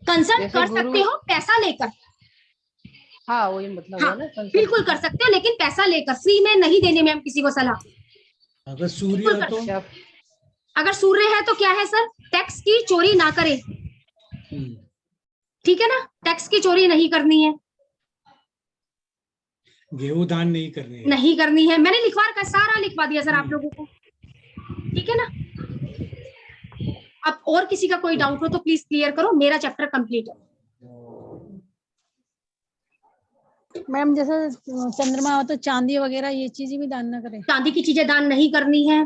[SPEAKER 1] कंसल्ट
[SPEAKER 5] जैसे
[SPEAKER 1] कर
[SPEAKER 5] गुरु-
[SPEAKER 1] सकते हो पैसा लेकर,
[SPEAKER 5] हाँ वही मतलब
[SPEAKER 1] हाँ
[SPEAKER 5] हुआ ना consult।
[SPEAKER 1] बिल्कुल कर सकते हो, लेकिन पैसा लेकर, फ्री में नहीं देने में हम किसी को सलाह।
[SPEAKER 3] अगर सूर्य
[SPEAKER 1] बिल्कुल
[SPEAKER 3] हो
[SPEAKER 1] कर
[SPEAKER 3] तो
[SPEAKER 5] क्या
[SPEAKER 1] अगर सूर्य है तो क्या है सर, टैक्स की चोरी ना करे, ठीक है ना, टैक्स की चोरी नहीं करनी है,
[SPEAKER 3] गेहूं दान नहीं करने हैं।
[SPEAKER 1] नहीं करनी है। मैंने लिखवा रखा, सारा लिखवा दिया सर आप लोगों को, ठीक है ना। अब और किसी का कोई डाउट हो तो प्लीज क्लियर करो, मेरा चैप्टर कंप्लीट है।
[SPEAKER 2] मैम जैसे चंद्रमा हो तो चांदी वगैरह ये चीजें भी दान ना करें।
[SPEAKER 1] चांदी की चीजें दान नहीं करनी है।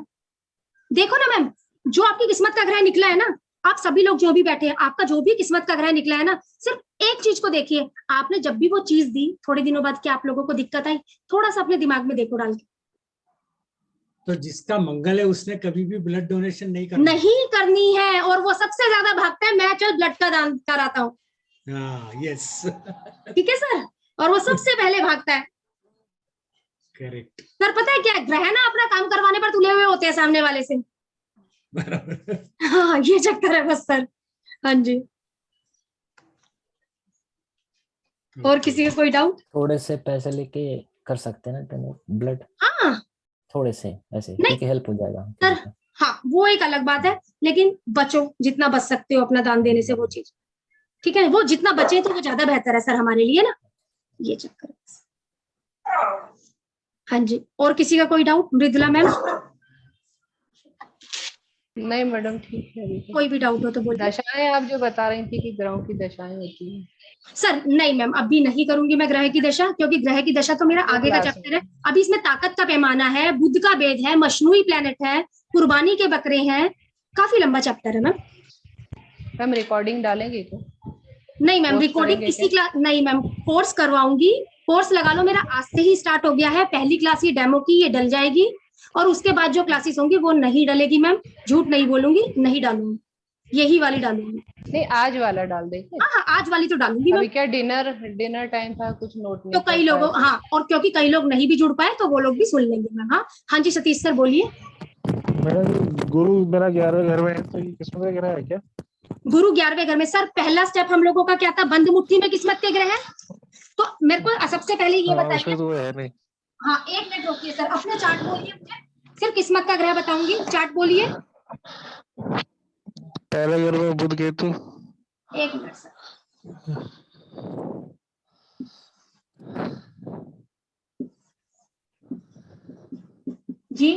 [SPEAKER 1] देखो ना मैम, जो आपकी किस्मत का ग्रह निकला है ना, आप सभी लोग जो भी बैठे हैं, आपका जो भी किस्मत का ग्रह निकला है ना, सिर्फ एक चीज को देखिए, आपने जब भी वो चीज दी थोड़े दिनों बाद क्या आप लोगों को दिक्कत आई, थोड़ा सा अपने दिमाग में देखो डाल के।
[SPEAKER 3] तो जिसका मंगल है उसने कभी भी ब्लड डोनेशन नहीं करना।
[SPEAKER 1] नहीं करनी है, और वो सबसे ज्यादा भागता है मैं चल ब्लड का दान कराता हूँ,
[SPEAKER 3] हाँ, यस,
[SPEAKER 1] ठीक है सर, और वो सबसे पहले भागता है।
[SPEAKER 3] करेक्ट,
[SPEAKER 1] सर पता है क्या, ग्रह ना अपना काम करवाने पर तुले हुए होते हैं सामने वाले से।
[SPEAKER 3] बराबर।
[SPEAKER 1] हाँ ये चक्कर है बस सर। हाँ जी, और किसी का कोई डाउट?
[SPEAKER 6] थोड़े से पैसे लेके कर सकते हैं ना ब्लड,
[SPEAKER 1] हाँ
[SPEAKER 6] थोड़े से ऐसे
[SPEAKER 1] नहीं।
[SPEAKER 6] क्योंकि हेल्प हो जाएगा
[SPEAKER 1] सर
[SPEAKER 6] किसी का।
[SPEAKER 1] हाँ वो एक अलग बात है, लेकिन बचो जितना बच सकते हो अपना दान देने से वो चीज, ठीक है, वो जितना बचे तो वो ज्यादा बेहतर है सर हमारे लिए ना, ये चक्कर है। हाँ जी, और किसी का कोई डाउट? मृदुला मैम
[SPEAKER 5] नहीं मैडम ठीक है, अभी तो।
[SPEAKER 1] कोई भी डाउट हो तो बोलिए।
[SPEAKER 5] दशाएं आप जो बता रही थी कि ग्रहों की दशाएं होती हैं,
[SPEAKER 1] सर नहीं मैम, अभी नहीं करूंगी मैं ग्रह की दशा, क्योंकि ग्रह की दशा तो मेरा
[SPEAKER 5] वो
[SPEAKER 1] आगे का
[SPEAKER 5] क्लास
[SPEAKER 1] चैप्टर है। अभी इसमें ताकत का पैमाना है, बुध का भेद है, मशनूई प्लेनेट है, कुर्बानी के बकरे हैं, काफी लंबा चैप्टर है मैम।
[SPEAKER 5] हम रिकॉर्डिंग डालेंगे तो
[SPEAKER 1] नहीं मैम,
[SPEAKER 5] कोर्स
[SPEAKER 1] रिकॉर्डिंग
[SPEAKER 5] करेंगे
[SPEAKER 1] इसी क्लास नहीं मैम, कोर्स करवाऊंगी, कोर्स लगा लो, मेरा आज से ही स्टार्ट हो गया है। पहली क्लास ये डेमो की, ये डल जाएगी, और उसके बाद जो क्लासेस होंगी वो नहीं डलेगी मैम, झूठ नहीं बोलूंगी, नहीं डालूंगी, यही वाली डालूंगी।
[SPEAKER 5] नहीं, आज वाला डाल देंगे।
[SPEAKER 1] हाँ हाँ आज वाली तो डालूंगी
[SPEAKER 5] अभी
[SPEAKER 1] मैम।
[SPEAKER 5] क्या डिनर टाइम था, कुछ नोट नहीं
[SPEAKER 1] तो कई
[SPEAKER 5] कर
[SPEAKER 1] लोगों,
[SPEAKER 5] पाए।
[SPEAKER 1] हाँ, और क्योंकि कई लोग नहीं भी जुड़ पाए तो वो लोग भी सुन लेंगे मैम। हाँ हाँ जी सतीश सर बोलिए।
[SPEAKER 7] मैडम गुरु मेरा 11वें घर में है, तो ये किस्मत का ग्रह है क्या?
[SPEAKER 1] गुरु 11वें घर में, सर पहला स्टेप हम लोगों का क्या था, बंद मुट्ठी में किस्मत के ग्रह है। तो मेरे को सबसे पहले ये
[SPEAKER 7] हाँ,
[SPEAKER 1] बताइए,
[SPEAKER 7] उसमें तो वो है नहीं।
[SPEAKER 1] हाँ एक मिनट रोकिए सर, अपने चार्ट बोलिए मुझे, सिर्फ किस्मत का ग्रह बताऊंगी, चार्ट बोलिए।
[SPEAKER 7] पहले घर में बुध केतु।
[SPEAKER 1] एक मिनट सर, जी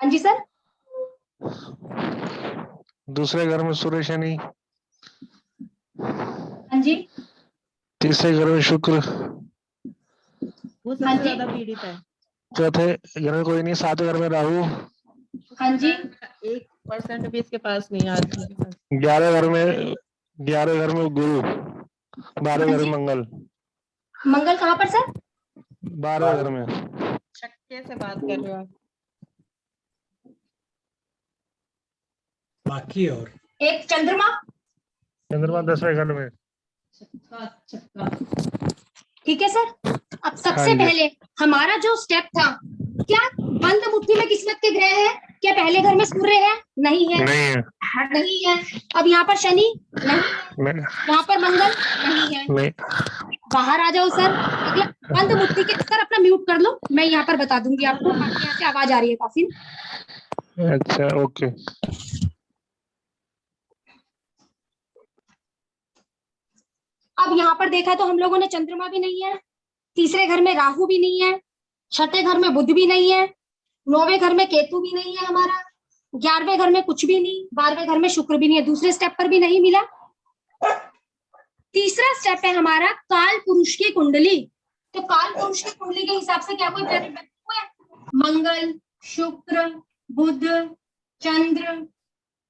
[SPEAKER 1] हाँ जी सर।
[SPEAKER 7] दूसरे घर में सूर्य शनि।
[SPEAKER 1] हाँ जी
[SPEAKER 7] तीसरे घर में शुक्र।
[SPEAKER 8] वो
[SPEAKER 1] हाँ
[SPEAKER 8] सबसे
[SPEAKER 1] जी
[SPEAKER 8] ज्यादा पीड़ित है।
[SPEAKER 7] चौथे घर में कोई नहीं, सातवें घर में राहु।
[SPEAKER 1] हाँ जी
[SPEAKER 8] 1% भी इसके पास नहीं है आदमी के पास।
[SPEAKER 7] 11वें घर में गुरु। 12वें घर में मंगल।
[SPEAKER 1] मंगल कहाँ पर सर?
[SPEAKER 7] 12वें घर में।
[SPEAKER 8] छक्के से बात कर रहे हो आप।
[SPEAKER 3] बाकी और
[SPEAKER 1] एक चंद्रमा,
[SPEAKER 7] चंद्रमा 10वें घर में।
[SPEAKER 8] छक्का।
[SPEAKER 1] ठीक है सर। अब सबसे
[SPEAKER 7] हाँ जी।
[SPEAKER 1] पहले हमारा जो स्टेप था, क्या बंद मुट्ठी में किस्मत के ग्रह है? क्या पहले घर में सूर्य है? नहीं है।
[SPEAKER 7] नहीं है।
[SPEAKER 1] नहीं है। अब यहाँ पर शनि नहीं है।
[SPEAKER 7] नहीं
[SPEAKER 1] यहाँ पर मंगल नहीं है।
[SPEAKER 7] नहीं।
[SPEAKER 1] बाहर आ जाओ सर। अगला बंद मुट्ठी के सर, अपना म्यूट कर लो, मैं यहाँ पर बता दूंगी आपको। आपके यहाँ से आवाज आ रही है काफी।
[SPEAKER 7] अच्छा ओके।
[SPEAKER 1] अब यहाँ पर देखा तो हम लोगों ने चंद्रमा भी नहीं है, तीसरे घर में राहु भी नहीं है, छठे घर में बुध भी नहीं है, नौवें घर में केतु भी नहीं है हमारा, 11वें घर में कुछ भी नहीं, 12वें घर में शुक्र भी नहीं है, दूसरे स्टेप पर भी नहीं मिला। तीसरा स्टेप है हमारा काल पुरुष की कुंडली। तो काल पुरुष की कुंडली के हिसाब से क्या कोई प्लैनेट बैठे हुए हैं? मंगल, शुक्र, बुध, चंद्र,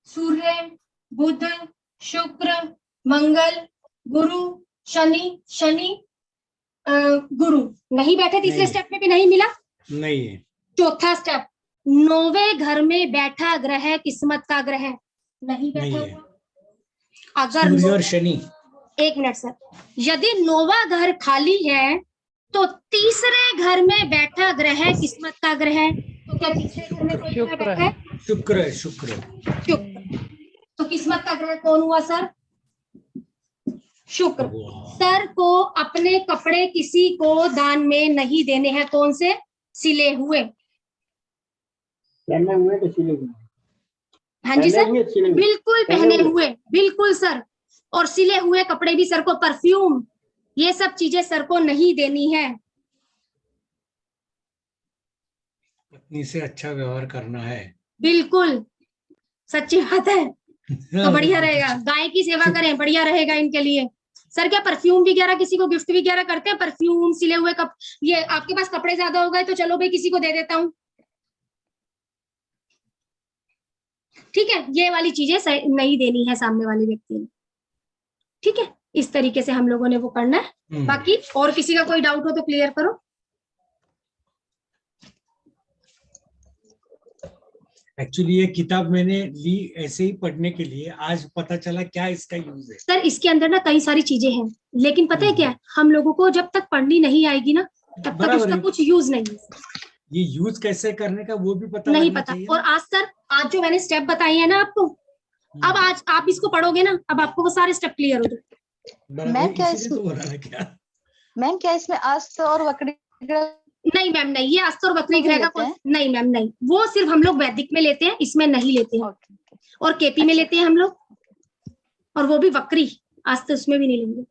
[SPEAKER 1] सूर्य, बुध, शुक्र, मंगल, गुरु, शनि, गुरु नहीं बैठे। तीसरे
[SPEAKER 3] नहीं।
[SPEAKER 1] स्टेप में भी नहीं मिला।
[SPEAKER 3] नहीं है।
[SPEAKER 1] चौथा स्टेप, 9वें घर में बैठा ग्रह किस्मत का ग्रह नहीं बैठा
[SPEAKER 3] नहीं है।
[SPEAKER 1] हुआ। अगर
[SPEAKER 3] सूर्य और शनि।
[SPEAKER 1] एक मिनट सर, यदि 9वां घर खाली है तो तीसरे घर में बैठा ग्रह किस्मत का ग्रह है। तो क्या तीसरे घर में कोई ग्रह
[SPEAKER 5] शुक्र
[SPEAKER 1] बैठा
[SPEAKER 5] है।
[SPEAKER 1] है?
[SPEAKER 3] शुक्र है। शुक्र।
[SPEAKER 1] शुक्र। तो किस्मत का ग्रह कौन हुआ सर? शुक्र।
[SPEAKER 3] वाह।
[SPEAKER 1] सर को अपने कपड़े किसी को दान में नहीं देने हैं। कौन से? सिले हुए।
[SPEAKER 9] पहने हुए तो सिले हुए।
[SPEAKER 1] हाँ जी सर,
[SPEAKER 9] पहने हुए सिले हुए।
[SPEAKER 1] बिल्कुल पहने हुए, बिल्कुल सर। और सिले हुए कपड़े भी सर को, परफ्यूम, ये सब चीजें सर को नहीं देनी है।
[SPEAKER 3] पत्नी से अच्छा व्यवहार करना है।
[SPEAKER 1] बिल्कुल सच्ची बात है। तो बढ़िया रहेगा, गाय की सेवा करें, बढ़िया रहेगा इनके लिए। सर क्या परफ्यूम वगैरह किसी को गिफ्ट वगैरह करते हैं? परफ्यूम, सिले हुए कप, ये आपके पास कपड़े ज्यादा हो गए तो चलो भाई किसी को दे देता हूँ, ठीक है, ये वाली चीजें नहीं देनी है सामने वाले व्यक्ति ने। ठीक है, इस तरीके से हम लोगों ने वो करना है। बाकी और किसी का कोई डाउट हो तो क्लियर करो।
[SPEAKER 3] एक्चुअली ये किताब मैंने ली ऐसे ही पढ़ने के लिए, आज पता चला क्या इसका यूज है।
[SPEAKER 1] सर इसके अंदर ना कई सारी चीजें हैं, लेकिन पता है क्या है, हम लोगों को जब तक पढ़नी नहीं आएगी ना तब तक
[SPEAKER 3] बराबर
[SPEAKER 1] उसका
[SPEAKER 3] है।
[SPEAKER 1] कुछ यूज नहीं है।
[SPEAKER 3] ये यूज कैसे करने का वो भी पता
[SPEAKER 1] नहीं
[SPEAKER 3] लगना
[SPEAKER 1] पता।
[SPEAKER 3] चाहिए।
[SPEAKER 1] और आज सर, आज जो मैंने स्टेप बताए हैं ना आपको, अब आज आप इसको पढ़ोगे ना, अब आपको वो सारे स्टेप क्लियर हो जाए।
[SPEAKER 3] बराबर,
[SPEAKER 10] मैं क्या
[SPEAKER 3] इसीलिए तो बोला ना क्या।
[SPEAKER 10] मैम क्या इसमें आस्त और वक्री ग्रह
[SPEAKER 1] नहीं मैम नहीं, ये अस्त्र और वक्री
[SPEAKER 10] नहीं
[SPEAKER 1] ग्रह का
[SPEAKER 10] लेते हैं?
[SPEAKER 1] नहीं मैम नहीं, वो सिर्फ हम लोग वैदिक में लेते हैं, इसमें नहीं लेते हैं।
[SPEAKER 10] Okay, okay.
[SPEAKER 1] और केपी में लेते हैं हम लोग, और वो भी वक्री, अस्त्र उसमें भी नहीं लेंगे।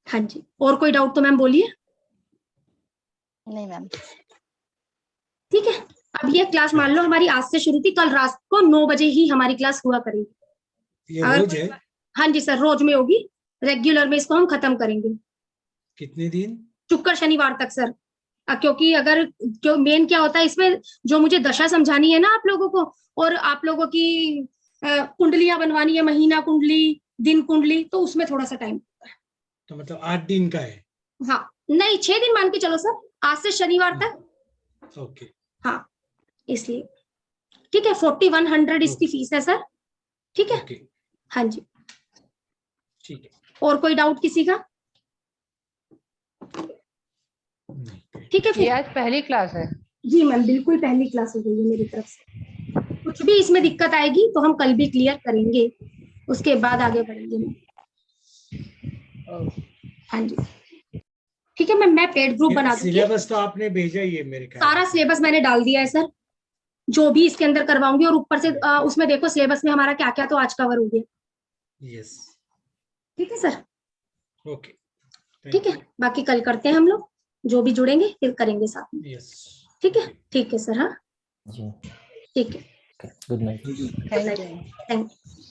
[SPEAKER 1] हाँ जी, और कोई डाउट तो मैम बोलिए।
[SPEAKER 10] नहीं मैम।
[SPEAKER 1] ठीक है, अब ये क्लास मान लो हमारी आज से शुरू थी, कल रात को 9 बजे ही हमारी क्लास हुआ करेगी।
[SPEAKER 3] ये
[SPEAKER 1] अगर
[SPEAKER 3] रोज है?
[SPEAKER 1] हाँ जी सर, रोज में होगी, रेगुलर में इसको हम खत्म करेंगे,
[SPEAKER 3] कितने दिन?
[SPEAKER 1] शुक्र शनिवार तक सर। क्योंकि अगर जो मेन क्या होता है इसमें, जो मुझे दशा समझानी है ना आप लोगों को, और आप लोगों की कुंडलियां बनवानी है, महीना कुंडली, दिन कुंडली, तो उसमें थोड़ा सा टाइम।
[SPEAKER 3] तो मतलब 8 दिन का है?
[SPEAKER 1] हाँ नहीं, 6 दिन मान के चलो सर, आज से शनिवार तक।
[SPEAKER 3] ओके।
[SPEAKER 1] हाँ इसलिए ठीक है, 4100 इसकी फीस है सर। ठीक है,
[SPEAKER 3] ओके
[SPEAKER 1] हाँ जी।
[SPEAKER 3] ठीक है।
[SPEAKER 1] और कोई डाउट किसी का?
[SPEAKER 3] नहीं।
[SPEAKER 1] ठीक है
[SPEAKER 5] ये
[SPEAKER 1] फिर।
[SPEAKER 5] आज पहली क्लास है।
[SPEAKER 1] जी मैम, बिल्कुल पहली क्लास हो गई है मेरी तरफ से। कुछ भी इसमें दिक्कत आएगी तो हम कल भी क्लियर करेंगे, उसके बाद आगे बढ़ेंगे। हाँ जी ठीक है मैम, मैं पेड ग्रुप बना दूंगी।
[SPEAKER 3] सिलेबस तो आपने भेजा ही है मेरे ख्याल
[SPEAKER 1] सारा सिलेबस मैंने डाल दिया है सर, जो भी इसके अंदर करवाऊंगी, और ऊपर से उसमें देखो सिलेबस में हमारा क्या क्या तो आज कवर हो गया।
[SPEAKER 3] यस।
[SPEAKER 1] ठीक है सर।
[SPEAKER 3] ओके
[SPEAKER 1] ठीक है, बाकी कल करते हैं हम लोग, जो भी जुड़ेंगे फिर करेंगे साथ में।
[SPEAKER 3] यस।
[SPEAKER 1] ठीक है, ठीक है सर। हाँ
[SPEAKER 6] जी
[SPEAKER 1] ठीक है,
[SPEAKER 6] good night.
[SPEAKER 5] Thank you.
[SPEAKER 1] Thank you.